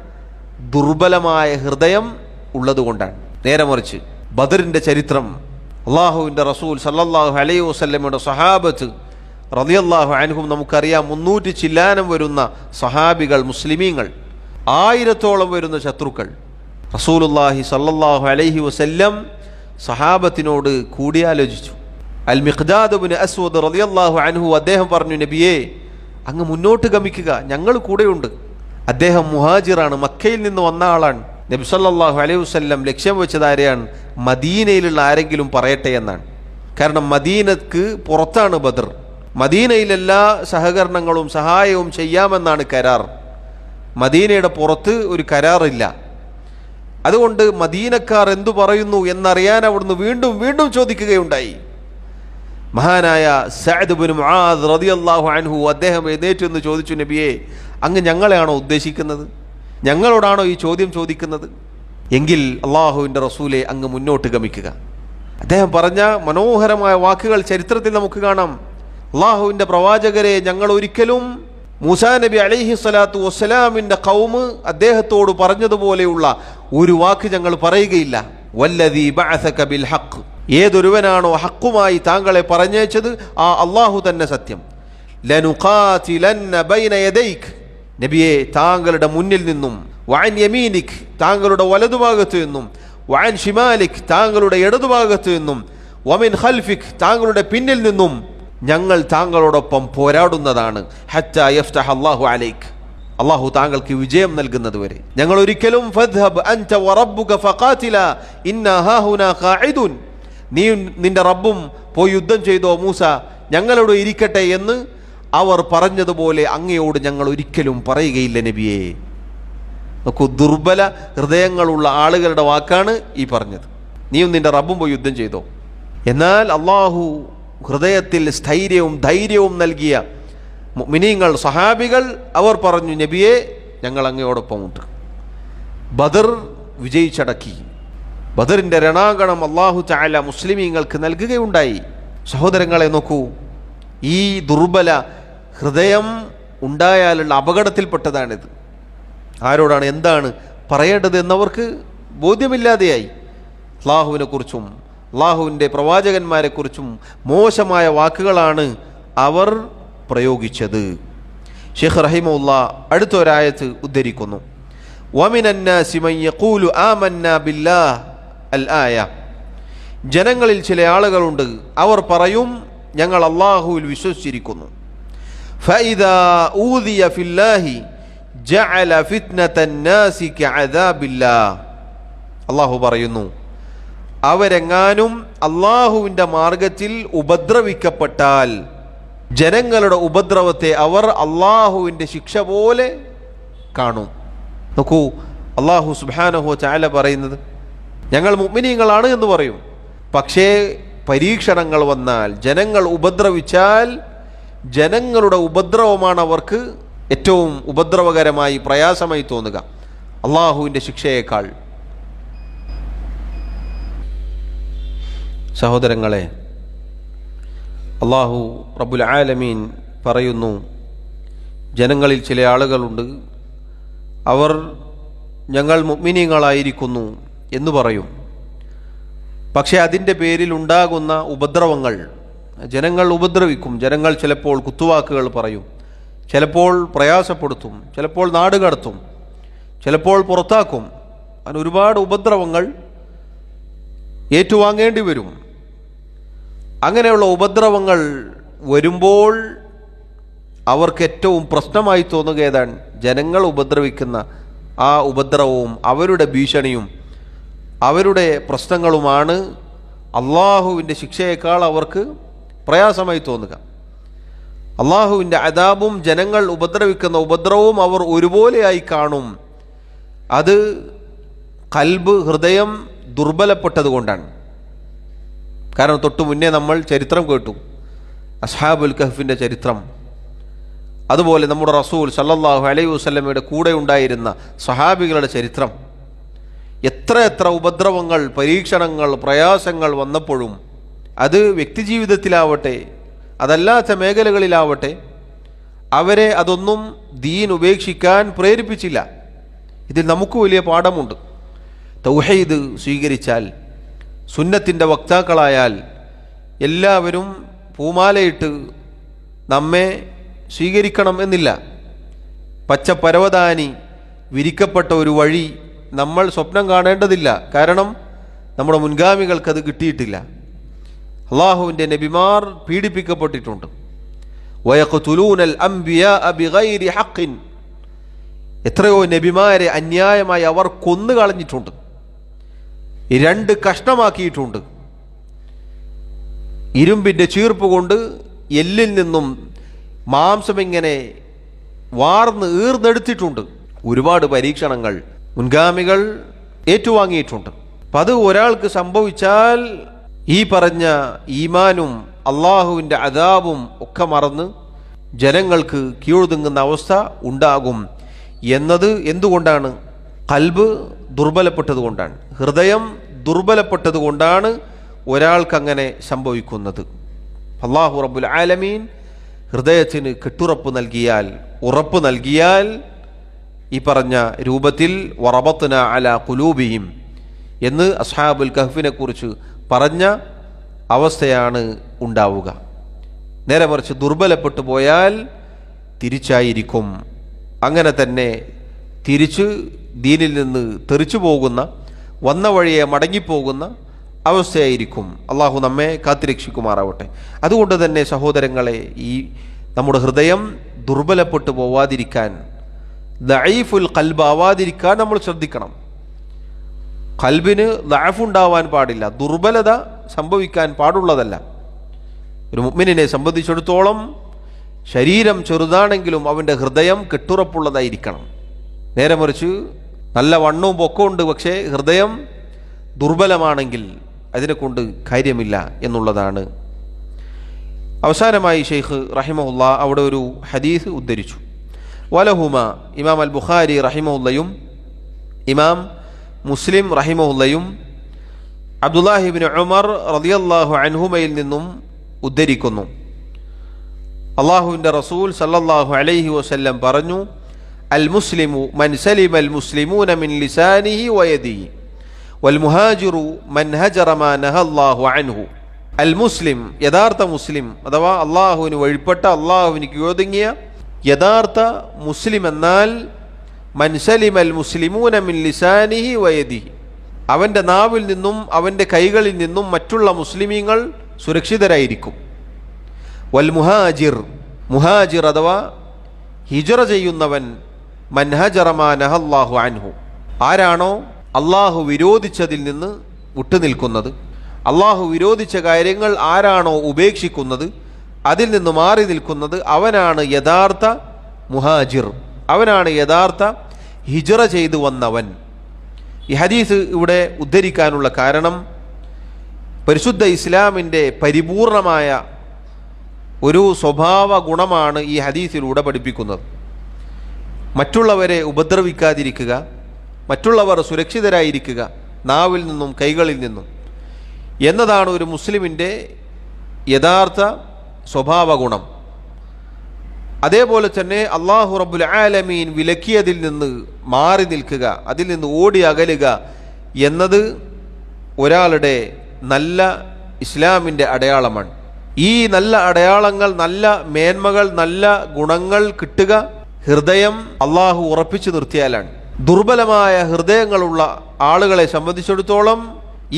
ദുർബലമായ ഹൃദയം ഉള്ളതുകൊണ്ടാണ്. നേരെ മറിച്ച് ബദറിൻ്റെ ചരിത്രം, അള്ളാഹുവിൻ്റെ റസൂൽ സല്ലല്ലാഹു അലൈഹി വസല്ലമയുടെ സഹാബത്ത് റളിയല്ലാഹു അൻഹും നമുക്കറിയാം. 300 ചില്ലാനം വരുന്ന സഹാബികൾ, മുസ്ലിമീങ്ങൾ, 1000-ഓളം വരുന്ന ശത്രുക്കൾ. റസൂലുള്ളാഹി സല്ലല്ലാഹു അലൈഹി വസല്ലം സഹാബത്തിനോട് കൂടിയാലോചിച്ചു. അൽ മിഖ്ദാദ് ഇബ്നു അസ്വദ് റളിയല്ലാഹു അൻഹു അദ്ദേഹം പറഞ്ഞു, നബിയേ, അങ്ങ് മുന്നോട്ട് ഗമിക്കുക, ഞങ്ങൾ കൂടെയുണ്ട്. അദ്ദേഹം മുഹാജിറാണ്, മക്കയിൽ നിന്ന് വന്ന ആളാണ്. നബി സല്ലല്ലാഹു അലൈഹി വസല്ലം ലക്ഷ്യം വെച്ചത് ആരെയാണ്? മദീനയിലുള്ള ആരെങ്കിലും പറയട്ടെ എന്നാണ്. കാരണം മദീനക്ക് പുറത്താണ് ബദർ. മദീനയിലെല്ലാ സഹകരണങ്ങളും സഹായവും ചെയ്യാമെന്നാണ് കരാർ. മദീനയുടെ പുറത്ത് ഒരു കരാറില്ല. അതുകൊണ്ട് മദീനക്കാർ എന്തു പറയുന്നു എന്നറിയാൻ അവിടുന്ന് വീണ്ടും വീണ്ടും ചോദിക്കുകയുണ്ടായി. മഹാനായ സഅദ് ഇബ്നു മുആദ് റളിയല്ലാഹു അൻഹു അദ്ദേഹം എഴുന്നേറ്റ് എന്ന് ചോദിച്ചു, നബിയെ, അങ്ങ് ഞങ്ങളെയാണോ ഉദ്ദേശിക്കുന്നത്? ഞങ്ങളോടാണോ ഈ ചോദ്യം ചോദിക്കുന്നത്? എങ്കിൽ അള്ളാഹുവിൻ്റെ റസൂലെ, അങ്ങ് മുന്നോട്ട് ഗമിക്കുക. അദ്ദേഹം പറഞ്ഞ മനോഹരമായ വാക്കുകൾ ചരിത്രത്തിൽ നമുക്ക് കാണാം. അള്ളാഹുവിൻ്റെ പ്രവാചകരെ, ഞങ്ങൾ ഒരിക്കലും മൂസാ നബി അലൈഹി സ്വലാത്തു വസ്സലാമിൻ്റെ ഖൗമ് അദ്ദേഹത്തോട് പറഞ്ഞതുപോലെയുള്ള ഒരു വാക്ക് ഞങ്ങൾ പറയുകയില്ല. വല്ലദീ ബഅസക ബിൽ ഹഖ്, ഏതൊരുവനാണോ ഹക്കുമായി താങ്കളെ പറഞ്ഞയച്ചത് ആ അള്ളാഹു തന്നെ സത്യം. ലനുഖാതിലന്ന ബൈന യദൈക്, നബിയെ, താങ്കളുടെ മുന്നിൽ നിന്നും, വഅൻ യമീനിക്, താങ്കളുടെ വലതുഭാഗത്തു നിന്നും, വഅൻ ഷിമാലിക്, താങ്കളുടെ ഇടതുഭാഗത്തു നിന്നും, വമിൻ ഖൽഫിക്, താങ്കളുടെ പിന്നിൽ നിന്നും ഞങ്ങൾ താങ്കളോടൊപ്പം പോരാടുന്നതാണ്. ഹത്താ യഫ്തഹ അല്ലാഹു അലൈക്, അള്ളാഹു താങ്കൾക്ക് വിജയം നൽകുന്നത് വരെ. ഞങ്ങൾ ഒരിക്കലും ഫദ്ഹബ് അൻത വറബ്ബുക ഫഖാതിലാ ഇന്നാ ഹാഹുനാ ഖാഇദൂൻ, നീ നിന്റെ റബ്ബും പോയി യുദ്ധം ചെയ്തോ മൂസ, ഞങ്ങളോട് ഇരിക്കട്ടെ എന്ന് അവർ പറഞ്ഞതുപോലെ അങ്ങയോട് ഞങ്ങൾ ഒരിക്കലും പറയുകയില്ല നബിയേ. നോക്കൂ, ദുർബല ഹൃദയങ്ങളുള്ള ആളുകളുടെ വാക്കാണ് ഈ പറഞ്ഞത്. നീയും നിന്റെ റബ്ബും പോയി യുദ്ധം ചെയ്തോ. എന്നാൽ അള്ളാഹു ഹൃദയത്തിൽ സ്ഥൈര്യവും ധൈര്യവും നൽകിയ മുഅ്മിനീങ്ങൾ, സഹാബികൾ, അവർ പറഞ്ഞു, നബിയെ, ഞങ്ങൾ അങ്ങയോടൊപ്പമുണ്ട്. ബദർ വിജയിച്ചടക്കി. ബദറിൻ്റെ രണാങ്കണം അള്ളാഹു തആല മുസ്ലിമീങ്ങൾക്ക് നൽകുകയുണ്ടായി. സഹോദരങ്ങളെ നോക്കൂ, ഈ ദുർബല ഹൃദയം ഉണ്ടായാലുള്ള അപകടത്തിൽപ്പെട്ടതാണിത്. ആരോടാണ് എന്താണ് പറയേണ്ടത് എന്നവർക്ക് ബോധ്യമില്ലാതെയായി. അള്ളാഹുവിനെ കുറിച്ചും അള്ളാഹുവിൻ്റെ പ്രവാചകന്മാരെക്കുറിച്ചും മോശമായ വാക്കുകളാണ് അവർ പ്രയോഗിച്ചത്. ഷെയ്ഖ് റഹിമഹുല്ലാഹ് അടുത്തൊരായത്ത് ഉദ്ധരിക്കുന്നു, വമിനന്നാസി മൻ യഖൂലു ആമന്നാ ബില്ലാഹ് അൽ ആയ, ജനങ്ങളിൽ ചില ആളുകളുണ്ട്, അവർ പറയും ഞങ്ങൾ അള്ളാഹുവിൽ വിശ്വസിച്ചിരിക്കുന്നു. ഫഇദാ ഊദിയ ഫില്ലാഹി ജഅല ഫിത്നതന്നാസി കഅദാബില്ലാഹ്, അള്ളാഹു പറയുന്നു, അവരെങ്ങാനും അള്ളാഹുവിൻ്റെ മാർഗത്തിൽ ഉപദ്രവിക്കപ്പെട്ടാൽ ജനങ്ങളുടെ ഉപദ്രവത്തെ അവർ അള്ളാഹുവിൻ്റെ ശിക്ഷ പോലെ കാണും. നോക്കൂ, അള്ളാഹു സുബ്ഹാനഹു വ തആല പറയുന്നത്, ഞങ്ങൾ മുഅ്മിനീങ്ങളാണ് എന്ന് പറയും. പക്ഷേ പരീക്ഷണങ്ങൾ വന്നാൽ, ജനങ്ങൾ ഉപദ്രവിച്ചാൽ, ജനങ്ങളുടെ ഉപദ്രവമാണ് അവർക്ക് ഏറ്റവും ഉപദ്രവകരമായി പ്രയാസമായി തോന്നുക അള്ളാഹുവിൻ്റെ ശിക്ഷയേക്കാൾ. സഹോദരങ്ങളെ, അള്ളാഹു റബ്ബുൽ ആലമീൻ പറയുന്നു, ജനങ്ങളിൽ ചില ആളുകളുണ്ട്, അവർ ഞങ്ങൾ മുഅ്മിനീങ്ങളായിരിക്കുന്നു എന്ന് പറയും. പക്ഷേ അതിൻ്റെ പേരിൽ ഉണ്ടാകുന്ന ഉപദ്രവങ്ങൾ, ജനങ്ങൾ ഉപദ്രവിക്കും, ജനങ്ങൾ ചിലപ്പോൾ കുത്തുവാക്കുകൾ പറയും, ചിലപ്പോൾ പ്രയാസപ്പെടുത്തും, ചിലപ്പോൾ നാട് കടത്തും, ചിലപ്പോൾ പുറത്താക്കും. അങ്ങനെ ഒരുപാട് ഉപദ്രവങ്ങൾ ഏറ്റുവാങ്ങേണ്ടി വരും. അങ്ങനെയുള്ള ഉപദ്രവങ്ങൾ വരുമ്പോൾ അവർക്ക് ഏറ്റവും പ്രശ്നമായി തോന്നുക ഏതാണ്? ജനങ്ങൾ ഉപദ്രവിക്കുന്ന ആ ഉപദ്രവവും അവരുടെ ഭീഷണിയും അവരുടെ പ്രശ്നങ്ങളുമാണ് അള്ളാഹുവിൻ്റെ ശിക്ഷയേക്കാൾ അവർക്ക് പ്രയാസമായി തോന്നുക. അള്ളാഹുവിൻ്റെ അദാബും ജനങ്ങൾ ഉപദ്രവിക്കുന്ന ഉപദ്രവവും അവർ ഒരുപോലെയായി കാണും. അത് ഖൽബ്, ഹൃദയം ദുർബലപ്പെട്ടത് കൊണ്ടാണ്. കാരണം തൊട്ടു മുന്നേ നമ്മൾ ചരിത്രം കേട്ടു, അസ്ഹാബുൽ കഹ്ഫിൻ്റെ ചരിത്രം. അതുപോലെ നമ്മുടെ റസൂൽ സല്ലല്ലാഹു അലൈഹി വസല്ലമയുടെ കൂടെ ഉണ്ടായിരുന്ന സഹാബികളുടെ ചരിത്രം. എത്ര ഉപദ്രവങ്ങൾ, പരീക്ഷണങ്ങൾ, പ്രയാസങ്ങൾ വന്നപ്പോഴും അത് വ്യക്തിജീവിതത്തിലാവട്ടെ അതല്ലാത്ത മേഖലകളിലാവട്ടെ അവരെ അതൊന്നും ദീൻ ഉപേക്ഷിക്കാൻ പ്രേരിപ്പിച്ചില്ല. ഇതിൽ നമുക്ക് വലിയ പാഠമുണ്ട്. തൗഹീദ് സ്വീകരിച്ചാൽ, സുന്നത്തിൻ്റെ വക്താക്കളായാൽ എല്ലാവരും പൂമാലയിട്ട് നമ്മെ സ്വീകരിക്കണം എന്നില്ല. പച്ച പരവതാനി വിരിക്കപ്പെട്ട ഒരു വഴി നമ്മൾ സ്വപ്നം കാണേണ്ടതില്ല. കാരണം നമ്മുടെ മുൻഗാമികൾക്കത് കിട്ടിയിട്ടില്ല. അള്ളാഹുവിൻ്റെ നബിമാർ പീഡിപ്പിക്കപ്പെട്ടിട്ടുണ്ട്. വയഖ്തുലൂനൽ അംബിയാഅ ബിഗൈരി ഹഖ്ഖിൻ, എത്രയോ നബിമാരെ അന്യായമായി അവർ കൊന്നു കളഞ്ഞിട്ടുണ്ട്, 2 കഷ്ണമാക്കിയിട്ടുണ്ട്. ഇരുമ്പിൻ്റെ ചീർപ്പ് കൊണ്ട് എല്ലിൽ നിന്നും മാംസം ഇങ്ങനെ ഈർന്നെടുത്തിട്ടുണ്ട്. ഒരുപാട് പരീക്ഷണങ്ങൾ മുൻഗാമികൾ ഏറ്റുവാങ്ങിയിട്ടുണ്ട്. അപ്പം അത് ഒരാൾക്ക് സംഭവിച്ചാൽ ഈ പറഞ്ഞ ഈമാനും അള്ളാഹുവിൻ്റെ അദാബും ഒക്കെ മറന്ന് ജനങ്ങൾക്ക് കീഴൊതുങ്ങുന്ന അവസ്ഥ ഉണ്ടാകും. എന്നത് എന്തുകൊണ്ടാണ്? ഖൽബ് ദുർബലപ്പെട്ടത് കൊണ്ടാണ്, ഹൃദയം ദുർബലപ്പെട്ടത് കൊണ്ടാണ് ഒരാൾക്കങ്ങനെ സംഭവിക്കുന്നത്. അല്ലാഹു റബ്ബുൽ ആലമീൻ ഹൃദയത്തിന് കെട്ടുറപ്പ് നൽകിയാൽ, ഉറപ്പ് നൽകിയാൽ ഈ പറഞ്ഞ രൂപത്തിൽ വറബത്ന അലാ ഖുലൂബിഹിം എന്ന് അസ്ഹാബുൽ കഹ്ഫിനെ കുറിച്ച് പറഞ്ഞ അവസ്ഥയാണ് ഉണ്ടാവുക. നേരെ മറിച്ച് ദുർബലപ്പെട്ടു പോയാൽ തിരിച്ചായിരിക്കും. അങ്ങനെ തന്നെ തിരിച്ച് ദീനിൽ നിന്ന് തെറിച്ചു പോകുന്ന, വന്ന വഴിയെ മടങ്ങിപ്പോകുന്ന അവസ്ഥയായിരിക്കും. അള്ളാഹു നമ്മെ കാത്തുരക്ഷിക്കുമാറാവട്ടെ. അതുകൊണ്ട് തന്നെ സഹോദരങ്ങളെ, ഈ നമ്മുടെ ഹൃദയം ദുർബലപ്പെട്ടു പോവാതിരിക്കാൻ, ദഈഫുൽ ഖൽബ് ആവാതിരിക്കാൻ നമ്മൾ ശ്രദ്ധിക്കണം. ഖൽബിന് ദഅഫുണ്ടാവാൻ പാടില്ല, ദുർബലത സംഭവിക്കാൻ പാടുള്ളതല്ല. ഒരു മുഅ്മിനിനെ സംബന്ധിച്ചിടത്തോളം ശരീരം ചെറുതാണെങ്കിലും അവൻ്റെ ഹൃദയം കെട്ടുറപ്പുള്ളതായിരിക്കണം. നേരെ മറിച്ച് നല്ല വണ്ണവും പൊക്കമുണ്ട്, പക്ഷേ ഹൃദയം ദുർബലമാണെങ്കിൽ അതിനെക്കൊണ്ട് കാര്യമില്ല എന്നുള്ളതാണ്. അവസാനമായി ഷെയ്ഖ് റഹിമഹുല്ലാ അവിടെ ഒരു ഹദീസ് ഉദ്ധരിച്ചു. വലഹുമ, ഇമാം അൽ ബുഖാരി റഹിമഹുല്ലയും ഇമാം മുസ്ലിം റഹിമഹുല്ലയും അബ്ദുല്ലാഹി ഇബ്നു ഉമർ റളിയല്ലാഹു അൻഹുമയിൽ നിന്നും ഉദ്ധരിക്കുന്നു. അള്ളാഹുവിൻ്റെ റസൂൽ സല്ലല്ലാഹു അലൈഹി വസല്ലം പറഞ്ഞു, അൽ മുസ്ലിമു മൻ സലിമ അൽ മുസ്ലിമൂന മിൻ ലിസാനിഹി വയദിഹി വൽ മുഹാജിറു മൻ ഹജറ മാ നഹല്ലാഹു അൻഹു. അൽ മുസ്ലിം, യഥാർത്ഥ മുസ്ലിം അഥവാ അള്ളാഹുവിന് വഴിപ്പെട്ട, അള്ളാഹുവിന് കീഴൊതുങ്ങിയ യഥാർത്ഥ മുസ്ലിം എന്നാൽ മൻ സലിമ അൽ മുസ്ലിമൂന മിൻ ലിസാനിഹി വയദിഹി, അവൻ്റെ നാവിൽ നിന്നും അവൻ്റെ കൈകളിൽ നിന്നും മറ്റുള്ള മുസ്ലിമീങ്ങൾ സുരക്ഷിതരായിരിക്കും. വൽ മുഹാജിർ, മുഹാജിർ അഥവാ ഹിജറ ചെയ്യുന്നവൻ, മൻ ഹജറ മാ നഹല്ലാഹു അൻഹു, ആരാണോ അള്ളാഹു വിരോധിച്ചതിൽ നിന്ന് വിട്ടുനിൽക്കുന്നത്, അള്ളാഹു വിരോധിച്ച കാര്യങ്ങൾ ആരാണോ ഉപേക്ഷിക്കുന്നത്, അതിൽ നിന്ന് മാറി നിൽക്കുന്നത്, അവനാണ് യഥാർത്ഥ മുഹാജിർ, അവനാണ് യഥാർത്ഥ ഹിജറ ചെയ്തു വന്നവൻ. ഈ ഹദീസ് ഇവിടെ ഉദ്ധരിക്കാനുള്ള കാരണം പരിശുദ്ധ ഇസ്ലാമിൻ്റെ പരിപൂർണമായ ഒരു സ്വഭാവ ഗുണമാണ് ഈ ഹദീസിലൂടെ പഠിപ്പിക്കുന്നത്. മറ്റുള്ളവരെ ഉപദ്രവിക്കാതിരിക്കുക, മറ്റുള്ളവർ സുരക്ഷിതരായിരിക്കുക നാവിൽ നിന്നും കൈകളിൽ നിന്നും എന്നതാണ് ഒരു മുസ്ലിമിൻ്റെ യഥാർത്ഥ സ്വഭാവ ഗുണം. അതേപോലെ തന്നെ അല്ലാഹു റബ്ബുൽ ആലമീൻ വിലക്കിയതിൽ നിന്ന് മാറി നിൽക്കുക, അതിൽ നിന്ന് ഓടി അകലുക എന്നത് ഒരാളുടെ നല്ല ഇസ്ലാമിൻ്റെ അടയാളമാണ്. ഈ നല്ല അടയാളങ്ങൾ, നല്ല മേന്മകൾ, നല്ല ഗുണങ്ങൾ കിട്ടുക ഹൃദയം അള്ളാഹു ഉറപ്പിച്ചു നിർത്തിയാലാണ്. ദുർബലമായ ഹൃദയങ്ങളുള്ള ആളുകളെ സംബന്ധിച്ചിടത്തോളം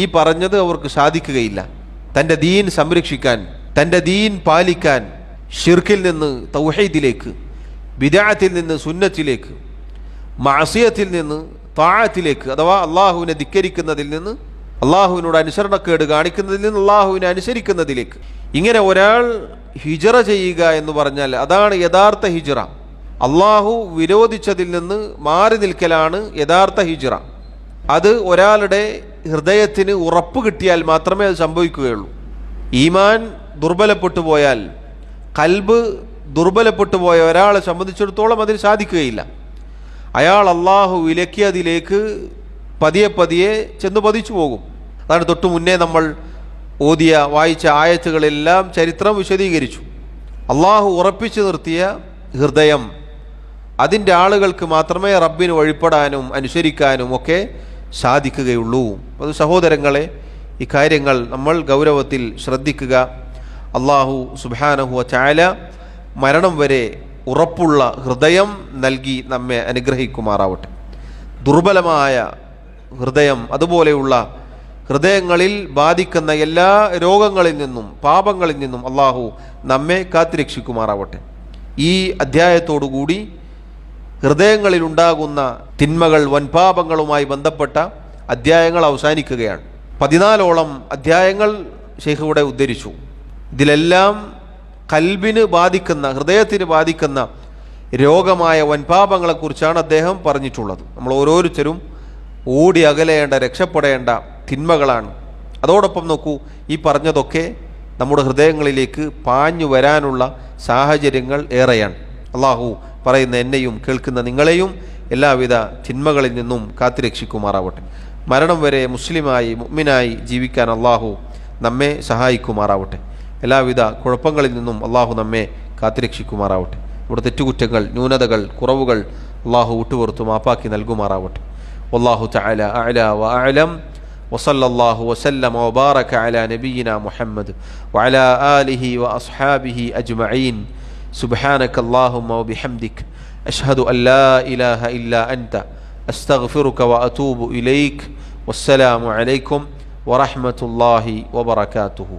ഈ പറഞ്ഞത് അവർക്ക് സാധിക്കുകയില്ല. തൻ്റെ ദീൻ സംരക്ഷിക്കാൻ, തൻ്റെ ദീൻ പാലിക്കാൻ, ഷിർക്കിൽ നിന്ന് തൗഹീദിലേക്ക്, ബിദ്അത്തിൽ നിന്ന് സുന്നത്തിലേക്ക്, മഅസിയത്തിൽ നിന്ന് താഅത്തിലേക്ക്, അഥവാ അള്ളാഹുവിനെ ധിക്കരിക്കുന്നതിൽ നിന്ന്, അള്ളാഹുവിനോട് അനുസരണക്കേട് കാണിക്കുന്നതിൽ നിന്ന് അള്ളാഹുവിനെ അനുസരിക്കുന്നതിലേക്ക്. ഇങ്ങനെ ഒരാൾ ഹിജ്റ ചെയ്യുക എന്ന് പറഞ്ഞാൽ അതാണ് യഥാർത്ഥ ഹിജ്റ. അള്ളാഹു വിരോധിച്ചതിൽ നിന്ന് മാറി നിൽക്കലാണ് യഥാർത്ഥ ഹിജ്റ. അത് ഒരാളുടെ ഹൃദയത്തിന് ഉറപ്പ് കിട്ടിയാൽ മാത്രമേ അത് സംഭവിക്കുകയുള്ളൂ. ഈമാൻ ദുർബലപ്പെട്ടു പോയാൽ, ഖൽബ് ദുർബലപ്പെട്ടു പോയ ഒരാളെ സംബന്ധിച്ചിടത്തോളം അതിന് സാധിക്കുകയില്ല. അയാൾ അള്ളാഹു വിലക്കിയതിലേക്ക് പതിയെ പതിയെ ചെന്ന് പതിച്ചു പോകും. അതാണ് തൊട്ടു മുന്നേ നമ്മൾ ഓതിയ വായിച്ച ആയത്തുകളെല്ലാം ചരിത്രം വിശദീകരിച്ചു. അള്ളാഹു ഉറപ്പിച്ചു നിർത്തിയ ഹൃദയം, അതിൻ്റെ ആളുകൾക്ക് മാത്രമേ റബ്ബിന് വഴിപ്പെടാനും അനുസരിക്കാനും ഒക്കെ സാധിക്കുകയുള്ളൂ. അത് സഹോദരങ്ങളെ, ഈ കാര്യങ്ങൾ നമ്മൾ ഗൗരവത്തിൽ ശ്രദ്ധിക്കുക. അള്ളാഹു സുബ്ഹാനഹു വ തആല മരണം വരെ ഉറപ്പുള്ള ഹൃദയം നൽകി നമ്മെ അനുഗ്രഹിക്കുമാറാവട്ടെ. ദുർബലമായ ഹൃദയം, അതുപോലെയുള്ള ഹൃദയങ്ങളിൽ ബാധിക്കുന്ന എല്ലാ രോഗങ്ങളിൽ നിന്നും പാപങ്ങളിൽ നിന്നും അള്ളാഹു നമ്മെ കാത്തുരക്ഷിക്കുമാറാവട്ടെ. ഈ അധ്യായത്തോടുകൂടി ഹൃദയങ്ങളിൽ ഉണ്ടാകുന്ന തിന്മകൾ, വൻപാപങ്ങളുമായി ബന്ധപ്പെട്ട അധ്യായങ്ങൾ അവസാനിക്കുകയാണ്. 14ഓളം അധ്യായങ്ങൾ ശൈഖ് ഇവിടെ ഉദ്ധരിച്ചു. ഇതിലെല്ലാം ഖൽബിന് ബാധിക്കുന്ന, ഹൃദയത്തിന് ബാധിക്കുന്ന രോഗമായ വൻപാപങ്ങളെക്കുറിച്ചാണ് അദ്ദേഹം പറഞ്ഞിട്ടുള്ളത്. നമ്മൾ ഓരോരുത്തരും ഓടി അകലേണ്ട, രക്ഷപ്പെടേണ്ട തിന്മകളാണ്. അതോടൊപ്പം നോക്കൂ, ഈ പറഞ്ഞതൊക്കെ നമ്മുടെ ഹൃദയങ്ങളിലേക്ക് പാഞ്ഞു വരാനുള്ള സാഹചര്യങ്ങൾ ഏറെയാണ്. അള്ളാഹു പറയുന്ന എന്നെയും കേൾക്കുന്ന നിങ്ങളെയും എല്ലാവിധ തിന്മകളിൽ നിന്നും കാത്തുരക്ഷിക്കുമാറാവട്ടെ. മരണം വരെ മുസ്ലിമായി, മുഅ്മിനായി ജീവിക്കാൻ അള്ളാഹു നമ്മെ സഹായിക്കുമാറാവട്ടെ. എല്ലാവിധ കുഴപ്പങ്ങളിൽ നിന്നും അള്ളാഹു നമ്മെ കാത്തുരക്ഷിക്കുമാറാവട്ടെ. ഇവിടെ തെറ്റുകുറ്റങ്ങൾ, ന്യൂനതകൾ, കുറവുകൾ അള്ളാഹു വിട്ടുപുറത്തു മാപ്പാക്കി നൽകുമാറാവട്ടെ. വല്ലാഹു തആല അഅ്ലാ വ അഅലം. വസല്ലല്ലാഹു വസല്ലമ വബാറക അലാ നബിയിനാ മുഹമ്മദ് വഅലാ ആലിഹി വഅസ്ഹാബിഹി അജ്മഈൻ. സുബ്ഹാനക അല്ലാഹുമ്മ വബിഹംദിക അശ്ഹദു അൻ ലാ ഇലാഹ ഇല്ലാ അൻത അസ്തഗ്ഫിറുക വഅതൂബു ഇലൈക്. വസ്സലാമു അലൈക്കും വറഹ്മത്തുള്ളാഹി വബറകാതുഹു.